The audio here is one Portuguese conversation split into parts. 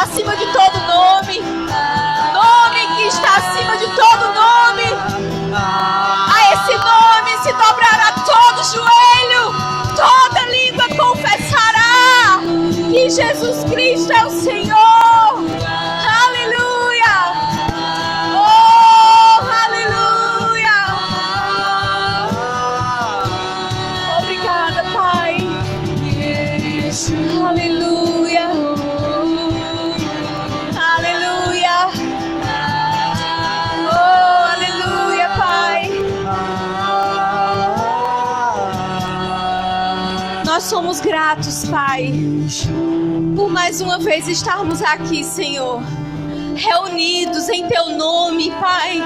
acima de todo nome. Nome que está acima de todo nome. A esse nome se dobrará todo joelho, toda língua confessará que Jesus Cristo é o Senhor. Aleluia! Oh, aleluia! Obrigada, Pai. Aleluia! Aleluia! Oh, aleluia, Pai. Nós somos gratos, Pai, por mais uma vez estarmos aqui, Senhor, reunidos em Teu nome, Pai,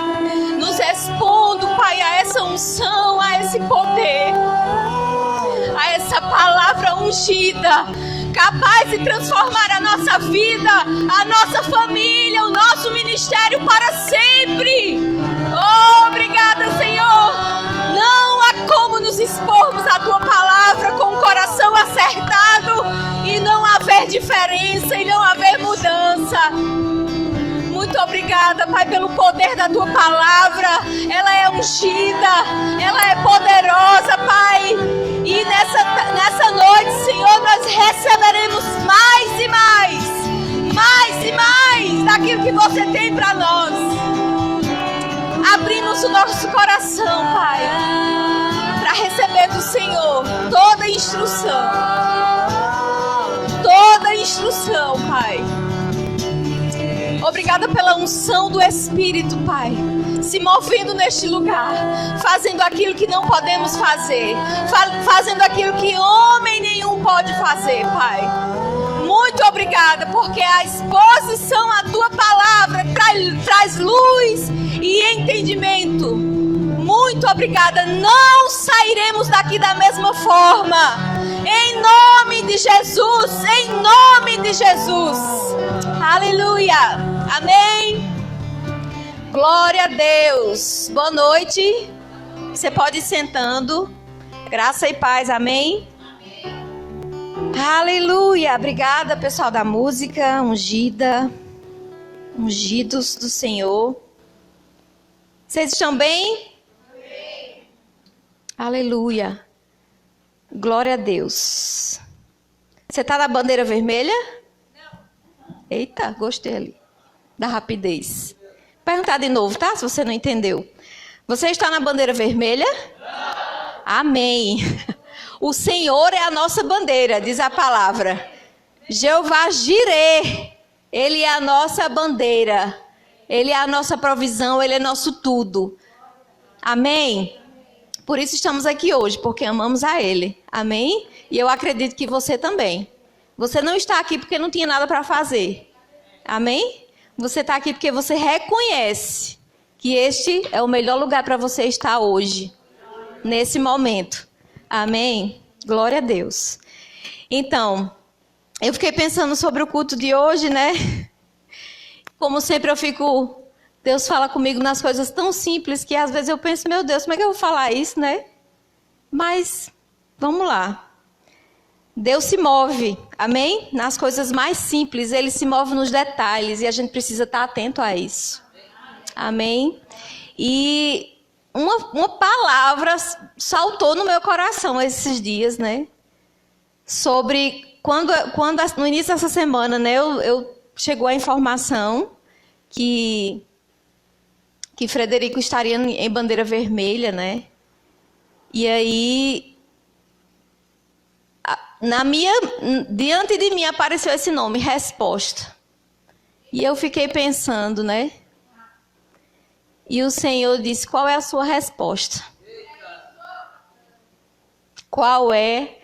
nos expondo, Pai, a essa unção, a esse poder, a essa palavra ungida, capaz de transformar a nossa vida, a nossa família, o nosso ministério para sempre. Oh, obrigada, Senhor. Não há como nos expormos à Tua palavra com o coração acertado e não haver diferença e não haver mudança. Muito obrigada, Pai, pelo poder da Tua palavra. Ela é ungida, ela é poderosa, Pai. E nessa noite, Senhor, nós receberemos mais e mais daquilo que Você tem para nós. Abrimos o nosso coração, Pai, para receber do Senhor toda instrução. Toda instrução, Pai. Obrigada pela unção do Espírito, Pai, se movendo neste lugar, fazendo aquilo que não podemos fazer, fazendo aquilo que homem nenhum pode fazer, Pai. Muito obrigada, porque a exposição à Tua palavra traz luz e entendimento. Muito obrigada. Não sairemos daqui da mesma forma. Em nome de Jesus, em nome de Jesus. Aleluia. Amém. Glória a Deus. Boa noite. Você pode ir sentando. Graça e paz. Amém. Aleluia. Obrigada, pessoal da música ungida. Ungidos do Senhor. Vocês estão bem? Amém. Aleluia. Glória a Deus. Você está na bandeira vermelha? Não. Eita, gostei ali da rapidez. Perguntar de novo, tá? Se você não entendeu. Você está na bandeira vermelha? Não. Amém. O Senhor é a nossa bandeira, diz a palavra. Jeová Jireh, Ele é a nossa bandeira. Ele é a nossa provisão, Ele é nosso tudo. Amém? Por isso estamos aqui hoje, porque amamos a Ele. Amém? E eu acredito que você também. Você não está aqui porque não tinha nada para fazer. Amém? Você está aqui porque você reconhece que este é o melhor lugar para você estar hoje, nesse momento. Amém? Glória a Deus. Então, eu fiquei pensando sobre o culto de hoje, né? Como sempre Deus fala comigo nas coisas tão simples que às vezes eu penso, meu Deus, como é que eu vou falar isso, né? Mas, vamos lá. Deus se move, amém? Nas coisas mais simples, Ele se move nos detalhes e a gente precisa estar atento a isso. Amém? E uma palavra saltou no meu coração esses dias, né? Sobre, quando no início dessa semana, né? Chegou a informação que Frederico estaria em bandeira vermelha, né? E aí, diante de mim apareceu esse nome, Resposta. E eu fiquei pensando, né? E o Senhor disse, qual é a sua resposta? Qual é?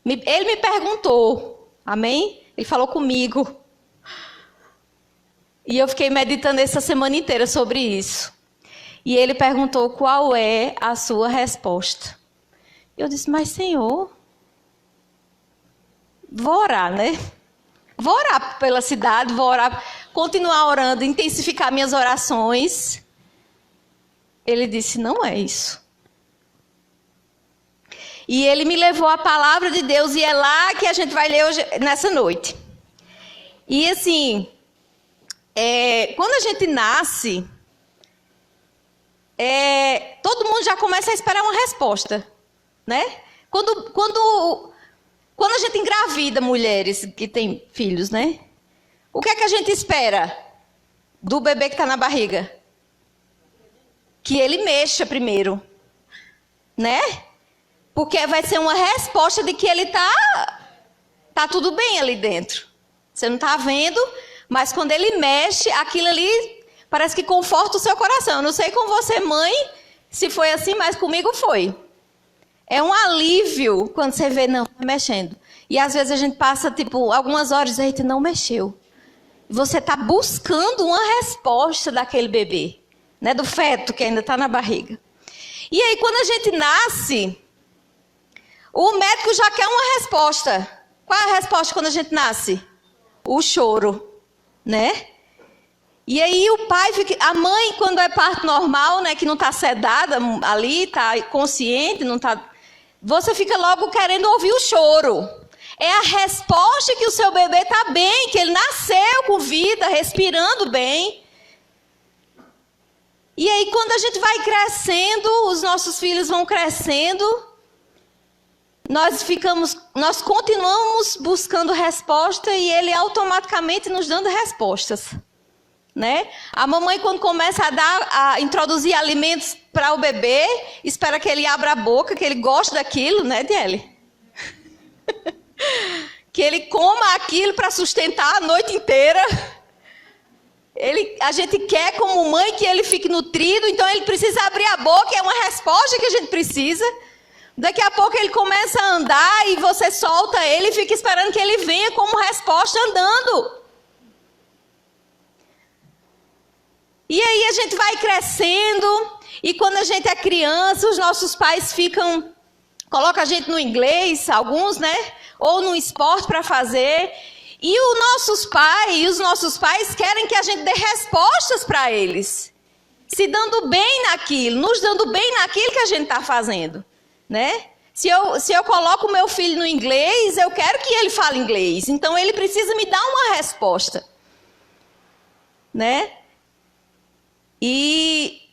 Ele me perguntou, amém? Ele falou comigo. E eu fiquei meditando essa semana inteira sobre isso. E ele perguntou qual é a sua resposta. Eu disse, mas Senhor, vou orar, né? Vou orar pela cidade, vou orar, continuar orando, intensificar minhas orações. Ele disse, não é isso. E ele me levou a palavra de Deus e é lá que a gente vai ler hoje, nessa noite. E assim, quando a gente nasce, todo mundo já começa a esperar uma resposta, né? Quando a gente engravida mulheres que têm filhos, né? O que é que a gente espera do bebê que está na barriga? Que ele mexa primeiro, né? Porque vai ser uma resposta de que ele tá tudo bem ali dentro. Você não está vendo, mas quando ele mexe, aquilo ali parece que conforta o seu coração. Eu não sei com você, mãe, se foi assim, mas comigo foi. É um alívio quando você vê, não, tá mexendo. E às vezes a gente passa, algumas horas e a gente não mexeu. Você está buscando uma resposta daquele bebê, né? Do feto que ainda está na barriga. E aí, quando a gente nasce, o médico já quer uma resposta. Qual é a resposta quando a gente nasce? O choro, né? E aí a mãe, quando é parto normal, né, que não está sedada ali, está consciente, não está... Você fica logo querendo ouvir o choro. É a resposta que o seu bebê está bem, que ele nasceu com vida, respirando bem. E aí, quando a gente vai crescendo, os nossos filhos vão crescendo, nós continuamos buscando resposta e ele automaticamente nos dando respostas, né? A mamãe, quando começa a introduzir alimentos para o bebê, espera que ele abra a boca, que ele goste daquilo, né, Diele? Que ele coma aquilo para sustentar a noite inteira. A gente quer, como mãe, que ele fique nutrido, então ele precisa abrir a boca, é uma resposta que a gente precisa. Daqui a pouco ele começa a andar e você solta ele e fica esperando que ele venha como resposta andando. E aí a gente vai crescendo, e quando a gente é criança, os nossos pais colocam a gente no inglês, alguns, né? Ou no esporte para fazer. E os nossos pais querem que a gente dê respostas para eles. Se dando bem naquilo, nos dando bem naquilo que a gente está fazendo, né? Se eu coloco o meu filho no inglês, eu quero que ele fale inglês. Então ele precisa me dar uma resposta, né? E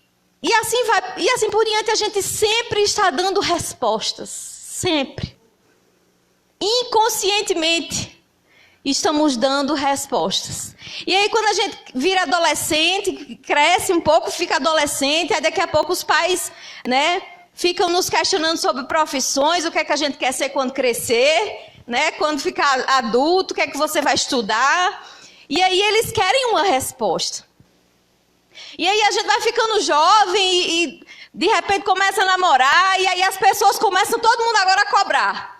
assim por diante, a gente sempre está dando respostas. Sempre. Inconscientemente, estamos dando respostas. E aí, quando a gente vira adolescente, cresce um pouco, fica adolescente, aí daqui a pouco os pais, né, ficam nos questionando sobre profissões, o que é que a gente quer ser quando crescer, né? Quando ficar adulto, o que é que você vai estudar? E aí eles querem uma resposta. E aí a gente vai ficando jovem e de repente começa a namorar, e aí as pessoas começam, todo mundo agora a cobrar.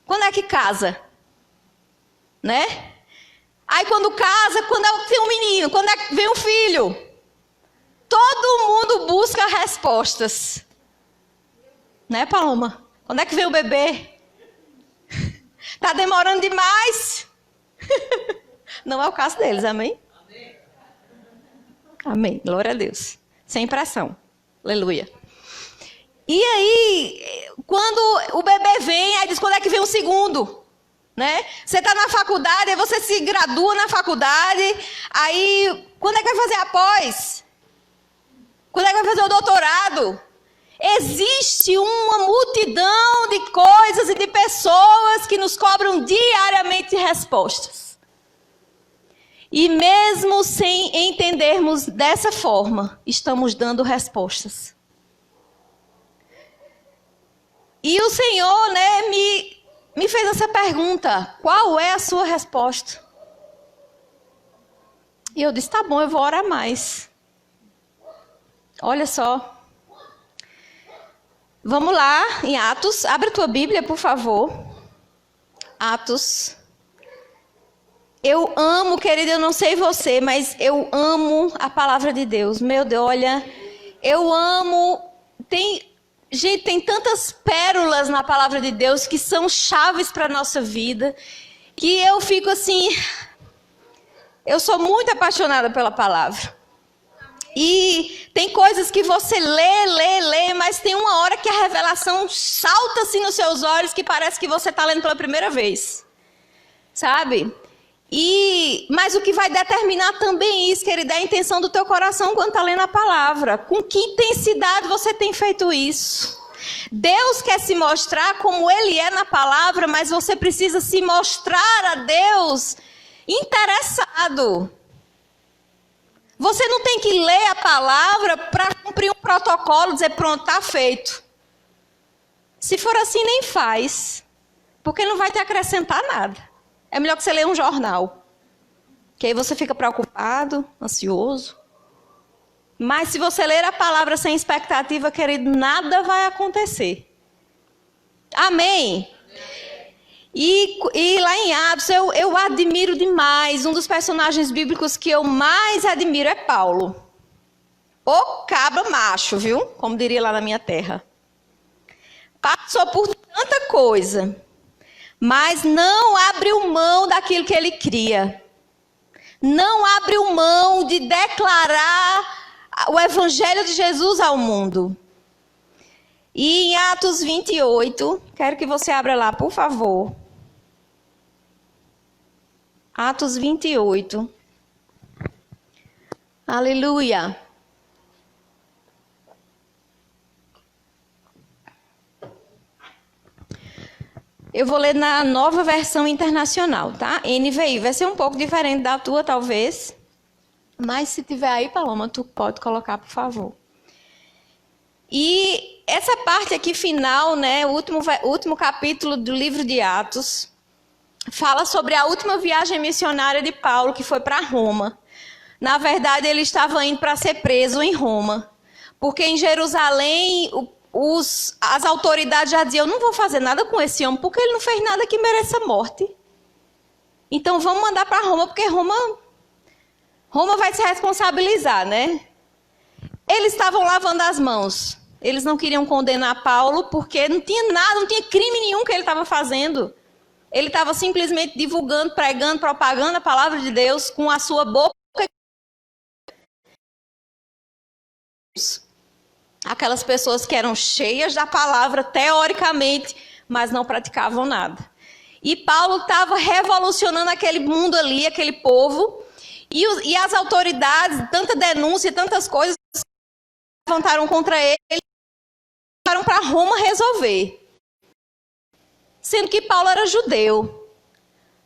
Quando é que casa? Né? Aí quando casa, quando tem um menino, quando é que vem um filho? Todo mundo busca respostas. Né, Paloma? Quando é que vem o bebê? Tá demorando demais? Não é o caso deles, amém? Amém, glória a Deus. Sem pressão, aleluia. E aí, quando o bebê vem, aí diz, quando é que vem o segundo? Né? Você está na faculdade, aí você se gradua na faculdade, aí quando é que vai fazer a pós? Quando é que vai fazer o doutorado? Existe uma multidão de coisas e de pessoas que nos cobram diariamente respostas. E mesmo sem entendermos dessa forma, estamos dando respostas. E o Senhor, né, me fez essa pergunta: qual é a sua resposta? E eu disse, tá bom, eu vou orar mais. Olha só. Vamos lá, em Atos. Abre a tua Bíblia, por favor. Atos. Eu amo, querida, eu não sei você, mas eu amo a palavra de Deus. Meu Deus, olha, eu amo. Gente, tem tantas pérolas na palavra de Deus que são chaves para a nossa vida, que eu fico assim. Eu sou muito apaixonada pela palavra. E tem coisas que você lê, mas tem uma hora que a revelação salta assim nos seus olhos, que parece que você está lendo pela primeira vez. Sabe? Mas o que vai determinar também isso, querida, é a intenção do teu coração quando está lendo a palavra. Com que intensidade você tem feito isso? Deus quer se mostrar como Ele é na palavra, mas você precisa se mostrar a Deus interessado. Você não tem que ler a palavra para cumprir um protocolo, dizer pronto, está feito. Se for assim, nem faz, porque não vai te acrescentar nada. É melhor que você leia um jornal, que aí você fica preocupado, ansioso. Mas se você ler a palavra sem expectativa, querido, nada vai acontecer. Amém? E lá em Atos, eu admiro demais. Um dos personagens bíblicos que eu mais admiro é Paulo. O cabra macho, viu? Como diria lá na minha terra. Passou por tanta coisa, mas não abriu mão daquilo que ele cria. Não abriu mão de declarar o evangelho de Jesus ao mundo. E em Atos 28, quero que você abra lá, por favor. Atos 28. Aleluia. Eu vou ler na Nova Versão Internacional, tá? NVI, vai ser um pouco diferente da tua, talvez. Mas se tiver aí, Paloma, tu pode colocar, por favor. E essa parte aqui final, né, o último capítulo do livro de Atos, fala sobre a última viagem missionária de Paulo, que foi para Roma. Na verdade, ele estava indo para ser preso em Roma. Porque em Jerusalém, as autoridades já diziam, eu não vou fazer nada com esse homem, porque ele não fez nada que mereça morte. Então vamos mandar para Roma, porque Roma vai se responsabilizar, né? Eles estavam lavando as mãos. Eles não queriam condenar Paulo, porque não tinha nada, não tinha crime nenhum que ele estava fazendo. Ele estava simplesmente divulgando, pregando, propagando a palavra de Deus com a sua boca. Aquelas pessoas que eram cheias da palavra, teoricamente, mas não praticavam nada. E Paulo estava revolucionando aquele mundo ali, aquele povo. E as autoridades, tanta denúncia, tantas coisas, levantaram contra ele e foram para Roma resolver. Sendo que Paulo era judeu.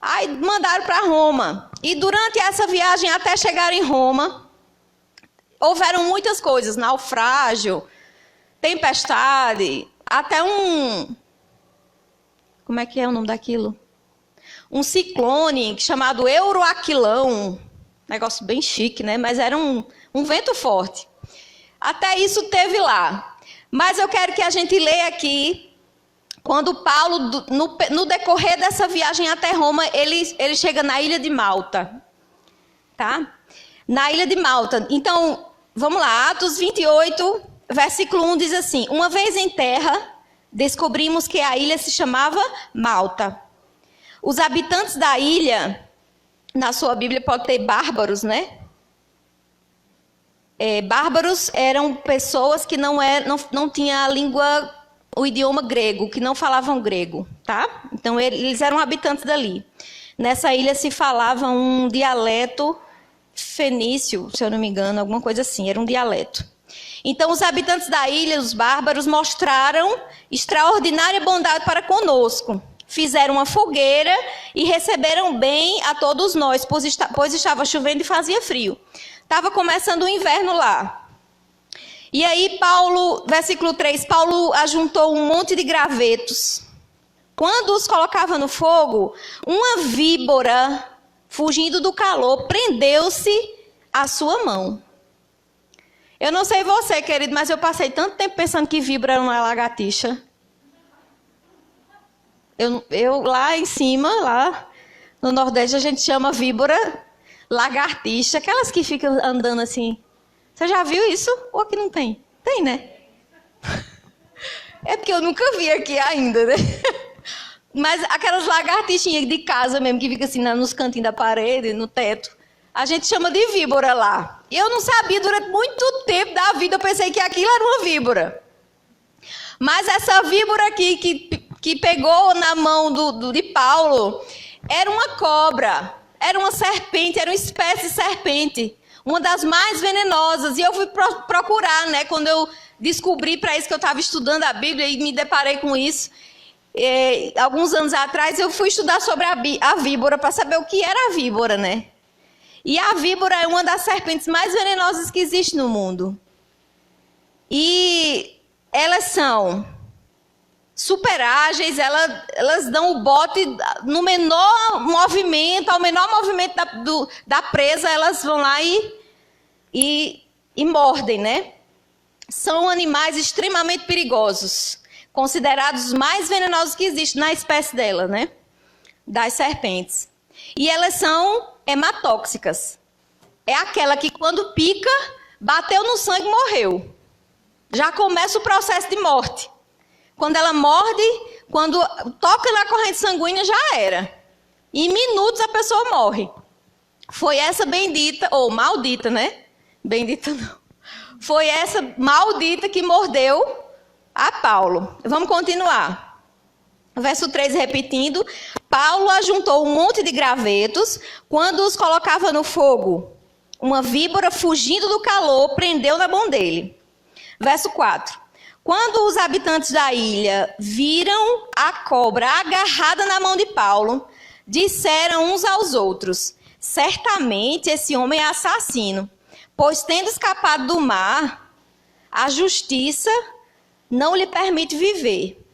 Aí mandaram para Roma. E durante essa viagem, até chegar em Roma, houveram muitas coisas. Naufrágio, tempestade, até como é que é o nome daquilo? Um ciclone chamado Euroaquilão. Negócio bem chique, né? Mas era um vento forte. Até isso teve lá. Mas eu quero que a gente leia aqui, quando Paulo, no decorrer dessa viagem até Roma, ele chega na ilha de Malta. Tá? Na ilha de Malta. Então, vamos lá. Atos 28, versículo 1 diz assim. Uma vez em terra, descobrimos que a ilha se chamava Malta. Os habitantes da ilha, na sua Bíblia pode ter bárbaros, né? Bárbaros eram pessoas que não tinham a língua, o idioma grego, que não falavam grego, tá? Então eles eram habitantes dali. Nessa ilha se falava um dialeto fenício, se eu não me engano, alguma coisa assim, era um dialeto. Então os habitantes da ilha, os bárbaros, mostraram extraordinária bondade para conosco. Fizeram uma fogueira e receberam bem a todos nós, pois estava chovendo e fazia frio. Estava começando o inverno lá. E aí Paulo, versículo 3, Paulo ajuntou um monte de gravetos. Quando os colocava no fogo, uma víbora, fugindo do calor, prendeu-se à sua mão. Eu não sei você, querido, mas eu passei tanto tempo pensando que víbora era uma lagartixa. Eu lá em cima, lá no Nordeste, a gente chama víbora lagartixa, aquelas que ficam andando assim. Você já viu isso? Ou aqui não tem? Tem, né? É porque eu nunca vi aqui ainda, né? Mas aquelas lagartixinhas de casa mesmo, que fica assim nos cantinhos da parede, no teto, a gente chama de víbora lá. E eu não sabia, durante muito tempo da vida, eu pensei que aquilo era uma víbora. Mas essa víbora aqui, que pegou na mão de Paulo, era uma cobra. era uma serpente, era uma espécie de serpente. Uma das mais venenosas. E eu fui procurar, né? Quando eu descobri para isso que eu estava estudando a Bíblia e me deparei com isso. Alguns anos atrás eu fui estudar sobre a víbora para saber o que era a víbora, né? E a víbora é uma das serpentes mais venenosas que existe no mundo. E elas são super ágeis, elas dão o bote no menor movimento, ao menor movimento da presa, elas vão lá e mordem, né? São animais extremamente perigosos, considerados os mais venenosos que existem na espécie dela, né? Das serpentes. E elas são hematóxicas. É aquela que quando pica, bateu no sangue e morreu. Já começa o processo de morte. Quando ela morde, quando toca na corrente sanguínea, já era. Em minutos a pessoa morre. Foi essa bendita, ou maldita, né? Bendita não. Foi essa maldita que mordeu a Paulo. Vamos continuar. Verso 3, repetindo. Paulo ajuntou um monte de gravetos. Quando os colocava no fogo, uma víbora, fugindo do calor, prendeu na mão dele. Verso 4. Quando os habitantes da ilha viram a cobra agarrada na mão de Paulo, disseram uns aos outros: certamente esse homem é assassino, pois tendo escapado do mar, a justiça não lhe permite viver.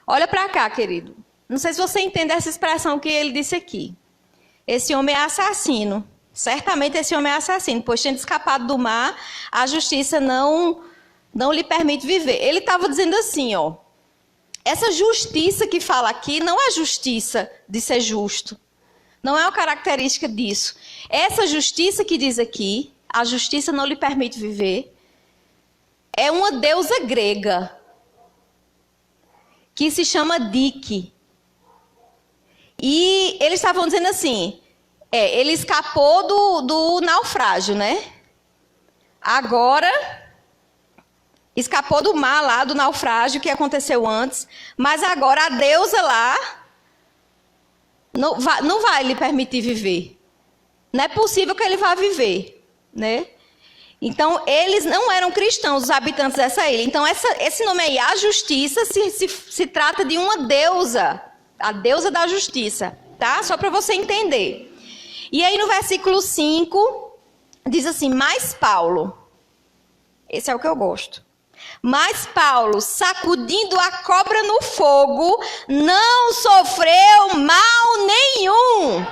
Olha para cá, querido. Não sei se você entende essa expressão que ele disse aqui. Esse homem é assassino. Certamente esse homem é assassino, pois tendo escapado do mar, a justiça não lhe permite viver. Ele estava dizendo assim, ó. Essa justiça que fala aqui não é justiça de ser justo. Não é uma característica disso. Essa justiça que diz aqui, a justiça não lhe permite viver, é uma deusa grega que se chama Dike. E eles estavam dizendo assim, ele escapou do naufrágio, né? Agora, escapou do mar lá, do naufrágio que aconteceu antes, mas agora a deusa lá não vai lhe permitir viver. Não é possível que ele vá viver, né? Então, eles não eram cristãos, os habitantes dessa ilha. Então, esse nome aí, a justiça, se trata de uma deusa, a deusa da justiça, tá? Só para você entender. E aí, no versículo 5, diz assim, mas Paulo, esse é o que eu gosto. Mas Paulo, sacudindo a cobra no fogo, não sofreu mal nenhum.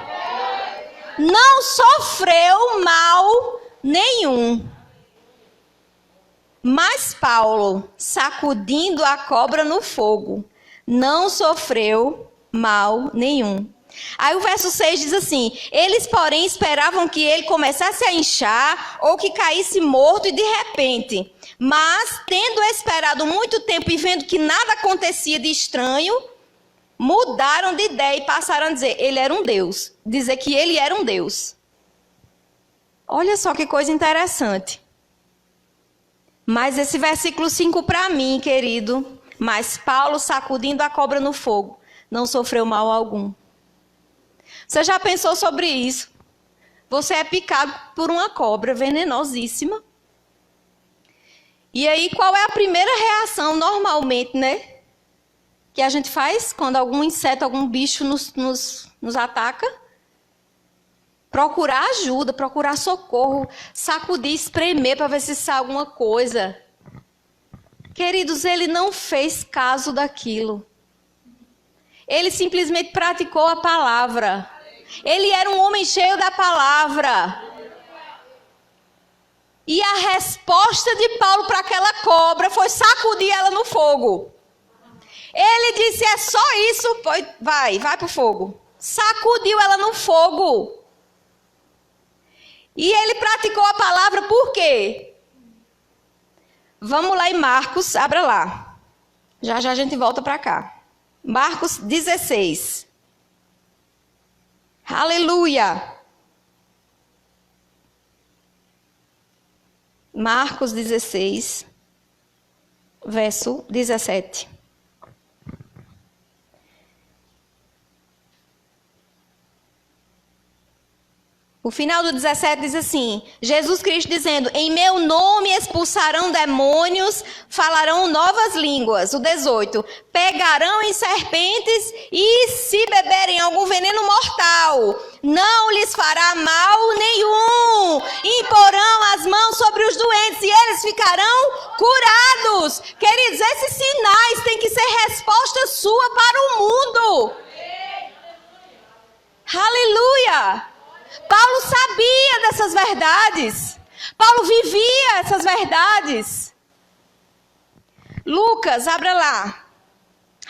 Não sofreu mal nenhum. Mas Paulo, sacudindo a cobra no fogo, não sofreu mal nenhum. Aí o verso 6 diz assim, eles, porém, esperavam que ele começasse a inchar ou que caísse morto e de repente. Mas, tendo esperado muito tempo e vendo que nada acontecia de estranho, mudaram de ideia e passaram a dizer, ele era um Deus. Dizer que ele era um Deus. Olha só que coisa interessante. Mas esse versículo 5 para mim, querido, mas Paulo, sacudindo a cobra no fogo, não sofreu mal algum. Você já pensou sobre isso? Você é picado por uma cobra venenosíssima. E aí, qual é a primeira reação, normalmente, né? Que a gente faz quando algum inseto, algum bicho nos ataca? Procurar ajuda, procurar socorro, sacudir, espremer para ver se sai alguma coisa. Queridos, ele não fez caso daquilo. Ele simplesmente praticou a palavra. Ele era um homem cheio da palavra. E a resposta de Paulo para aquela cobra foi sacudir ela no fogo. Ele disse, é só isso, vai para o fogo. Sacudiu ela no fogo. E ele praticou a palavra por quê? Vamos lá em Marcos, abra lá. Já a gente volta para cá. Marcos 16. Aleluia! Marcos 16, verso 17. O final do 17 diz assim, Jesus Cristo dizendo, em meu nome expulsarão demônios, falarão novas línguas. O 18, pegarão em serpentes e se beberem algum veneno mortal, não lhes fará mal nenhum. Imporão as mãos sobre os doentes e eles ficarão curados. Queridos, esses sinais têm que ser resposta sua para o mundo. Aleluia! Paulo sabia dessas verdades. Paulo vivia essas verdades. Lucas, abra lá.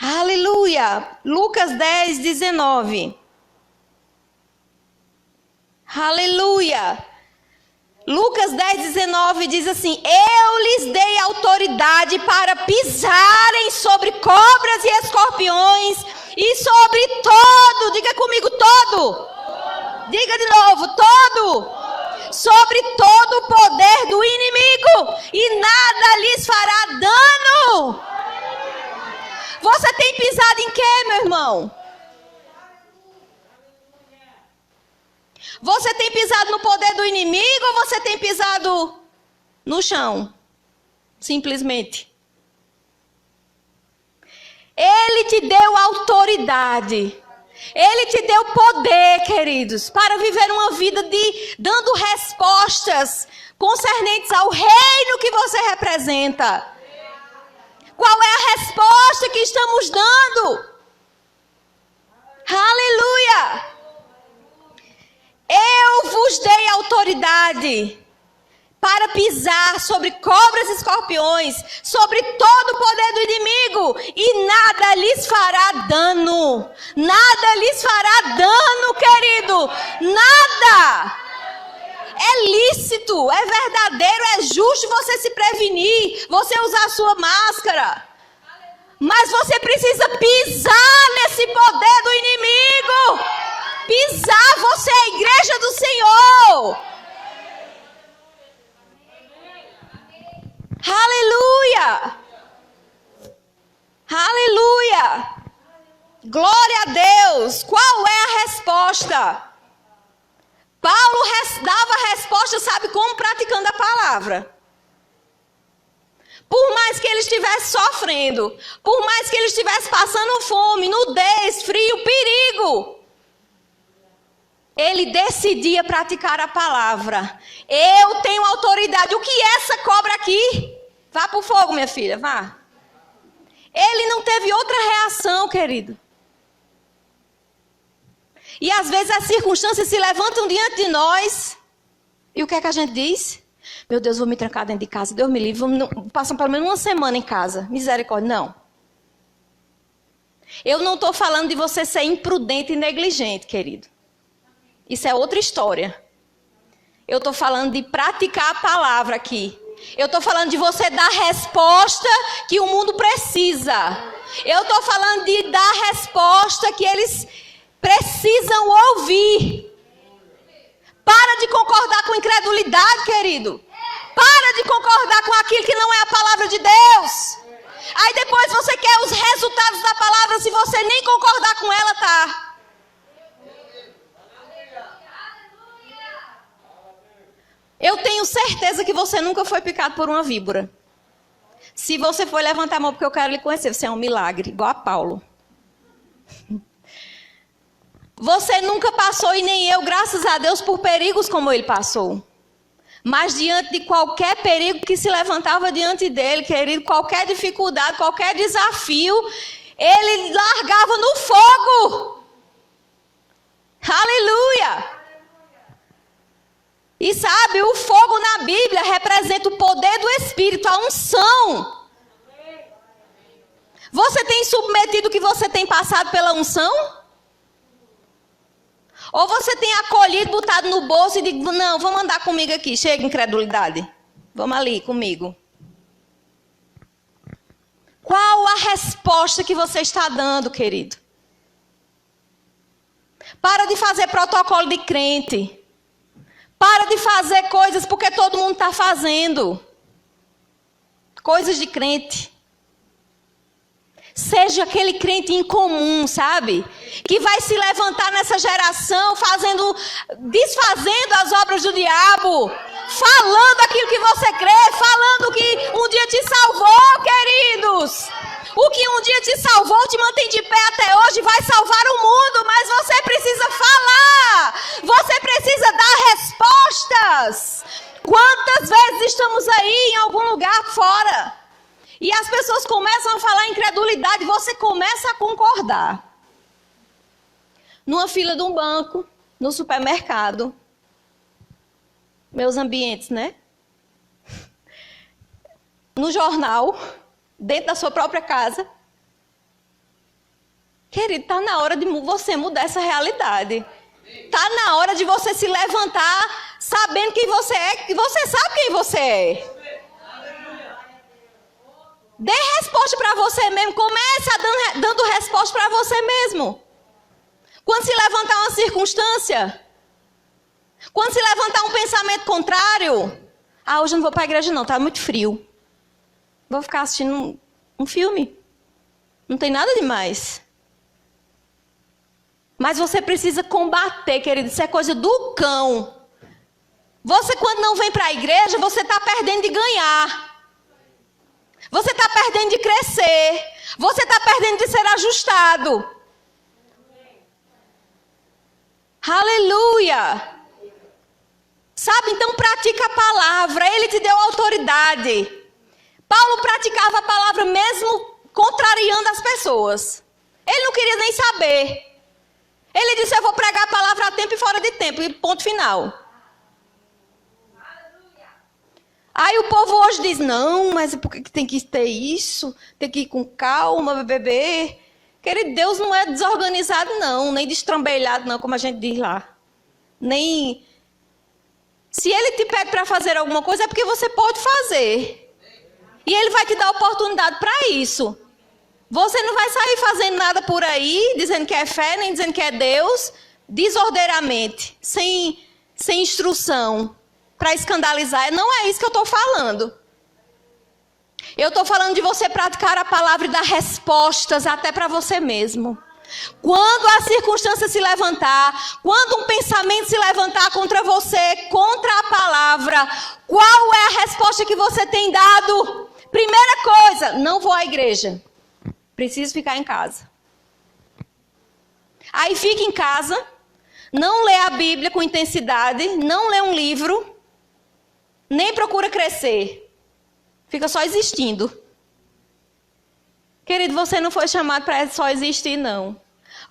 Aleluia. Lucas 10, 19. Aleluia. Lucas 10, 19 diz assim, eu lhes dei autoridade para pisarem sobre cobras e escorpiões e sobre todo, diga comigo, todo. Diga de novo, todo. Sobre todo o poder do inimigo e nada lhes fará dano. Você tem pisado em quê, meu irmão? Você tem pisado no poder do inimigo ou você tem pisado no chão? Simplesmente. Ele te deu autoridade. Ele te deu poder, queridos, para viver uma vida dando respostas concernentes ao reino que você representa. Qual é a resposta que estamos dando? Aleluia! Eu vos dei autoridade para pisar sobre cobras e escorpiões, sobre todo o poder do inimigo, e nada lhes fará dano. Nada lhes fará dano, querido. Nada. É lícito, é verdadeiro, é justo você se prevenir, você usar a sua máscara. Mas você precisa pisar nesse poder do inimigo. Pisar, você é a igreja do Senhor. Aleluia! Aleluia! Glória a Deus! Qual é a resposta? Paulo dava a resposta, sabe como? Praticando a palavra. Por mais que ele estivesse sofrendo, por mais que ele estivesse passando fome, nudez, frio, perigo, ele decidia praticar a palavra. Eu tenho autoridade. O que é essa cobra aqui? Vá para o fogo, minha filha, vá. Ele não teve outra reação, querido. E às vezes as circunstâncias se levantam diante de nós. E o que é que a gente diz? Meu Deus, vou me trancar dentro de casa. Deus me livre. Passam pelo menos uma semana em casa. Misericórdia. Não. Eu não estou falando de você ser imprudente e negligente, querido. Isso é outra história. Eu estou falando de praticar a palavra aqui. Eu estou falando de você dar a resposta que o mundo precisa. Eu estou falando de dar a resposta que eles precisam ouvir. Para de concordar com incredulidade, querido. Para de concordar com aquilo que não é a palavra de Deus. Aí depois você quer os resultados da palavra, se você nem concordar com ela, tá? Eu tenho certeza que você nunca foi picado por uma víbora. Se você for levantar a mão porque eu quero lhe conhecer, você é um milagre, igual a Paulo. Você nunca passou, e nem eu, graças a Deus, por perigos como ele passou. Mas diante de qualquer perigo que se levantava diante dele, querido, qualquer dificuldade, qualquer desafio, ele largava no fogo. Aleluia! E sabe, o fogo na Bíblia representa o poder do Espírito, a unção. Você tem submetido o que você tem passado pela unção? Ou você tem acolhido, botado no bolso e digo, não, vamos andar comigo aqui, chega incredulidade. Vamos ali comigo. Qual a resposta que você está dando, querido? Para de fazer protocolo de crente. Para de fazer coisas porque todo mundo está fazendo. Coisas de crente. Seja aquele crente incomum, sabe? que vai se levantar nessa geração, desfazendo as obras do diabo, falando aquilo que você crê, falando que um dia te salvou, queridos. O que um dia te salvou, te mantém de pé até hoje, vai salvar o mundo, mas você precisa falar, você precisa dar respostas. Quantas vezes estamos aí em algum lugar fora e as pessoas começam a falar incredulidade, você começa a concordar. Numa fila de um banco, no supermercado, meus ambientes, né? No jornal, dentro da sua própria casa. Querido, está na hora de você mudar essa realidade. Está na hora de você se levantar sabendo quem você é, que você sabe quem você é. Dê resposta para você mesmo. Comece dando resposta para você mesmo. Quando se levantar uma circunstância, quando se levantar um pensamento contrário, hoje eu não vou para a igreja não, está muito frio. Vou ficar assistindo um filme. Não tem nada demais. Mas você precisa combater, querido. Isso é coisa do cão. Você, quando não vem para a igreja, você está perdendo de ganhar. Você está perdendo de crescer. Você está perdendo de ser ajustado. Aleluia! Sabe, então pratica a palavra. Ele te deu autoridade. Paulo praticava a palavra mesmo contrariando as pessoas. Ele não queria nem saber. Ele disse, eu vou pregar a palavra a tempo e fora de tempo. E ponto final. Aí o povo hoje diz, não, mas por que tem que ter isso? Tem que ir com calma, bebê. Querido, Deus não é desorganizado não, nem destrambelhado não, como a gente diz lá. Nem... Se Ele te pede para fazer alguma coisa, é porque você pode fazer. E Ele vai te dar oportunidade para isso. Você não vai sair fazendo nada por aí, dizendo que é fé, nem dizendo que é Deus, desordeiramente, sem instrução, para escandalizar. Não é isso que eu estou falando. Eu estou falando de você praticar a palavra e dar respostas até para você mesmo. Quando a circunstância se levantar, quando um pensamento se levantar contra você, contra a palavra, qual é a resposta que você tem dado? Primeira coisa, não vou à igreja. Preciso ficar em casa. Aí fica em casa, não lê a Bíblia com intensidade, não lê um livro, nem procura crescer. Fica só existindo. Querido, você não foi chamado para só existir, não.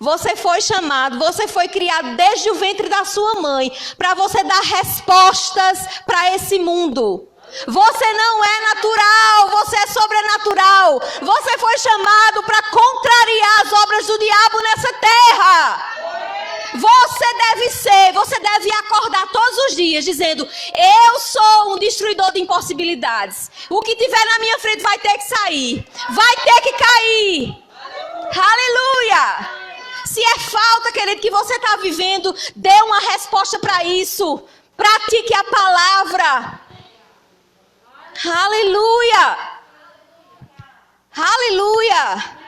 Você foi chamado, você foi criado desde o ventre da sua mãe, para você dar respostas para esse mundo. Você não é natural, você é sobrenatural. Você foi chamado para contrariar as obras do diabo nessa terra. Você deve acordar todos os dias dizendo, eu sou um destruidor de impossibilidades. O que tiver na minha frente vai ter que sair, vai ter que cair. Aleluia! Se é falta, querido, que você está vivendo, dê uma resposta para isso. Pratique a palavra. Aleluia! Aleluia!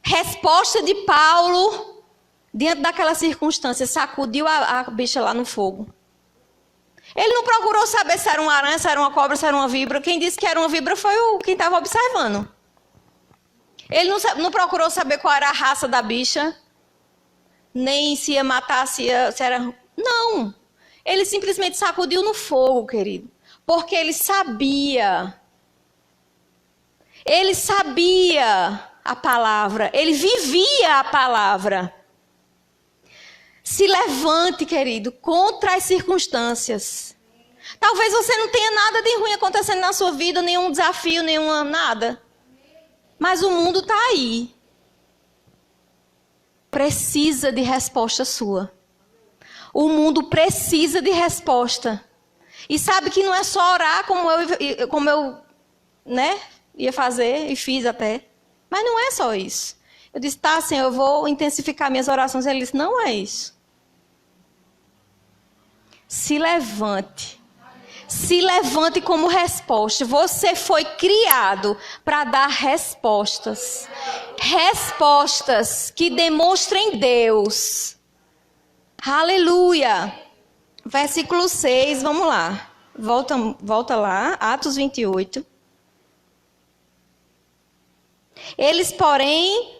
Resposta de Paulo diante daquela circunstância, sacudiu a bicha lá no fogo. Ele não procurou saber se era uma aranha, se era uma cobra, se era uma víbora. Quem disse que era uma víbora foi quem estava observando. Ele não procurou saber qual era a raça da bicha, nem se ia matar, se era... Não, ele simplesmente sacudiu no fogo, querido. Porque ele sabia a palavra, ele vivia a palavra. Se levante, querido, contra as circunstâncias. Talvez você não tenha nada de ruim acontecendo na sua vida, nenhum desafio, nada. Mas o mundo está aí. Precisa de resposta sua. O mundo precisa de resposta. E sabe que não é só orar como eu ia fazer e fiz até. Mas não é só isso. Eu disse, tá, Senhor, eu vou intensificar minhas orações. Ele disse, não é isso. Se levante. se levante como resposta. Você foi criado para dar respostas. Respostas que demonstrem Deus. Aleluia. Versículo 6, vamos lá. Volta lá, Atos 28. Eles, porém...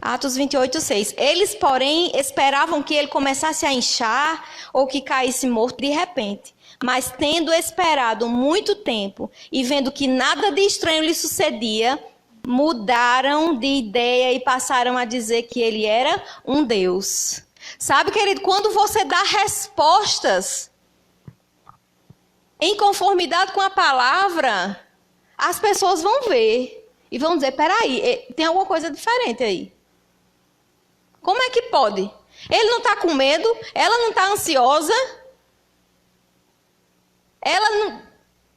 Atos 28, 6. Eles, porém, esperavam que ele começasse a inchar ou que caísse morto de repente. Mas, tendo esperado muito tempo e vendo que nada de estranho lhe sucedia, mudaram de ideia e passaram a dizer que ele era um Deus. Sabe, querido, quando você dá respostas em conformidade com a palavra, as pessoas vão ver e vão dizer, peraí, tem alguma coisa diferente aí. Como é que pode? Ele não está com medo, ela não está ansiosa, ela não...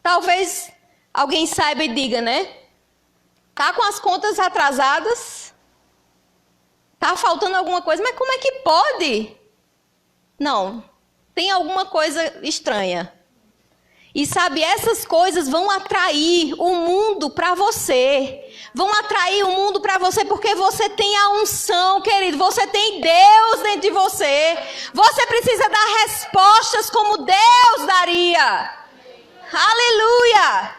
Talvez alguém saiba e diga, né? Está com as contas atrasadas, está faltando alguma coisa, mas como é que pode? Não, tem alguma coisa estranha. E sabe, essas coisas vão atrair o mundo para você. Vão atrair o mundo para você porque você tem a unção, querido. Você tem Deus dentro de você. Você precisa dar respostas como Deus daria. Aleluia!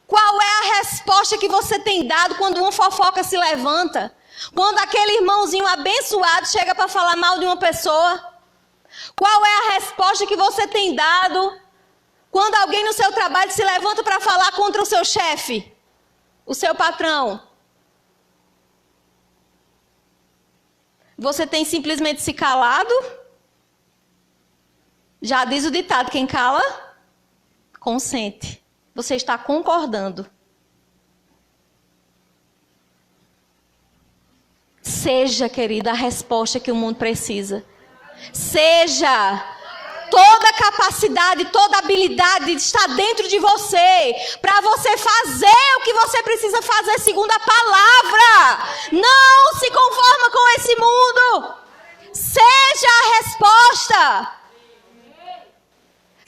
Qual é a resposta que você tem dado quando uma fofoca se levanta? Quando aquele irmãozinho abençoado chega para falar mal de uma pessoa? Qual é a resposta que você tem dado quando alguém no seu trabalho se levanta para falar contra o seu chefe, o seu patrão? Você tem simplesmente se calado? Já diz o ditado, quem cala, consente. Você está concordando. Seja, querida, a resposta que o mundo precisa. Seja. Toda a capacidade, toda a habilidade está dentro de você, para você fazer o que você precisa fazer segundo a palavra. Não se conforma com esse mundo. Seja a resposta.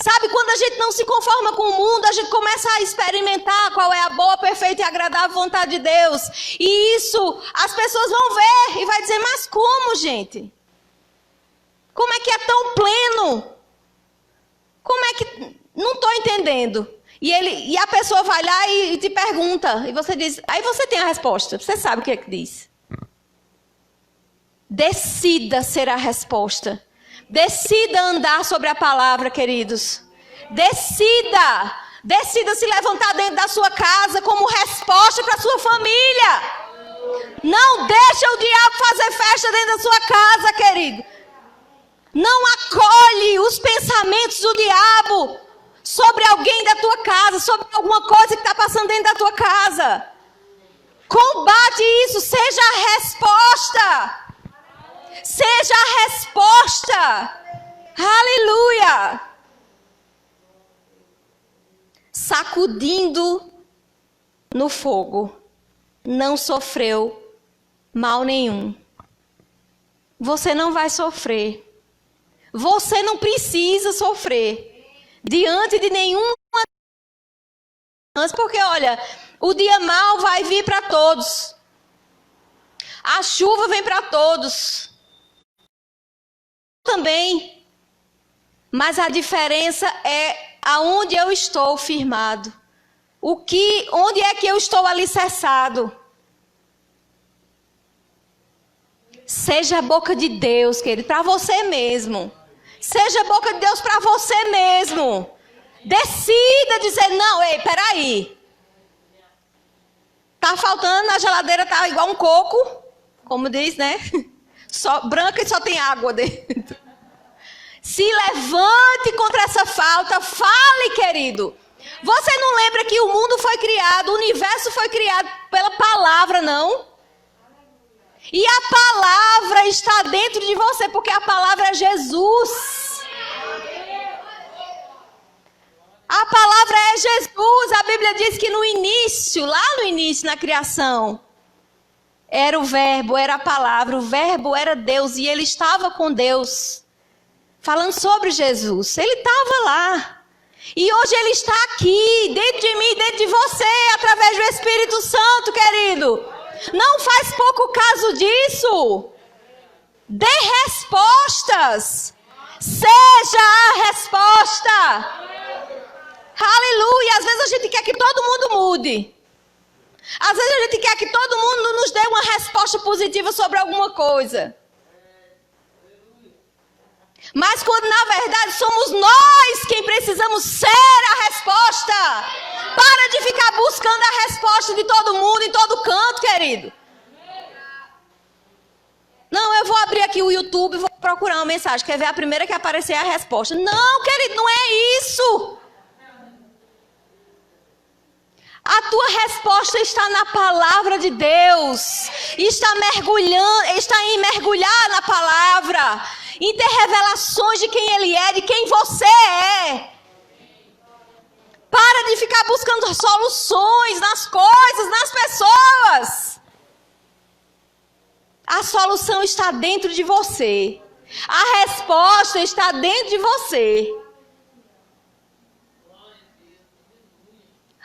Sabe, quando a gente não se conforma com o mundo, a gente começa a experimentar qual é a boa, perfeita e agradável vontade de Deus. E isso as pessoas vão ver e vai dizer, mas como, gente? Como é que é tão pleno? Como é que... Não estou entendendo. E a pessoa vai lá e te pergunta. E você diz... Aí você tem a resposta. Você sabe o que é que diz. Decida ser a resposta. Decida andar sobre a palavra, queridos. Decida. Decida se levantar dentro da sua casa como resposta para a sua família. Não deixa o diabo fazer festa dentro da sua casa, querido. Não acolhe os pensamentos do diabo sobre alguém da tua casa, sobre alguma coisa que está passando dentro da tua casa. Combate isso, seja a resposta. Seja a resposta. Aleluia. Sacudindo no fogo, não sofreu mal nenhum. Você não vai sofrer. Você não precisa sofrer diante de nenhuma... Porque, olha, o dia mau vai vir para todos. A chuva vem para todos. Também. Mas a diferença é aonde eu estou firmado. Onde é que eu estou alicerçado? Seja a boca de Deus, querido, para você mesmo. Seja a boca de Deus para você mesmo. Decida dizer, não, ei, peraí. Tá faltando, a geladeira tá igual um coco, como diz, né? Só branca e só tem água dentro. Se levante contra essa falta, fale, querido. Você não lembra que o mundo foi criado, o universo foi criado pela palavra, não? E a palavra está dentro de você, porque a palavra é Jesus. A palavra é Jesus. A Bíblia diz que no início, lá no início, na criação, era o verbo, era a palavra, o verbo era Deus e ele estava com Deus. falando sobre Jesus. Ele estava lá. E hoje ele está aqui, dentro de mim, dentro de você, através do Espírito Santo, querido. Não faz pouco caso disso. Dê respostas. Seja a resposta. Aleluia. Às vezes a gente quer que todo mundo mude. Às vezes a gente quer que todo mundo nos dê uma resposta positiva sobre alguma coisa. Mas quando na verdade somos nós quem precisamos ser a resposta. Para de ficar buscando a resposta de todo mundo em todo canto, querido. Não, eu vou abrir aqui o YouTube e vou procurar uma mensagem. Quer ver a primeira que aparecer é a resposta. Não, querido, não é isso. A tua resposta está na palavra de Deus. Está em mergulhar na palavra. Em ter revelações de quem Ele é, de quem você é. Para de ficar buscando soluções nas coisas, nas pessoas. A solução está dentro de você. A resposta está dentro de você.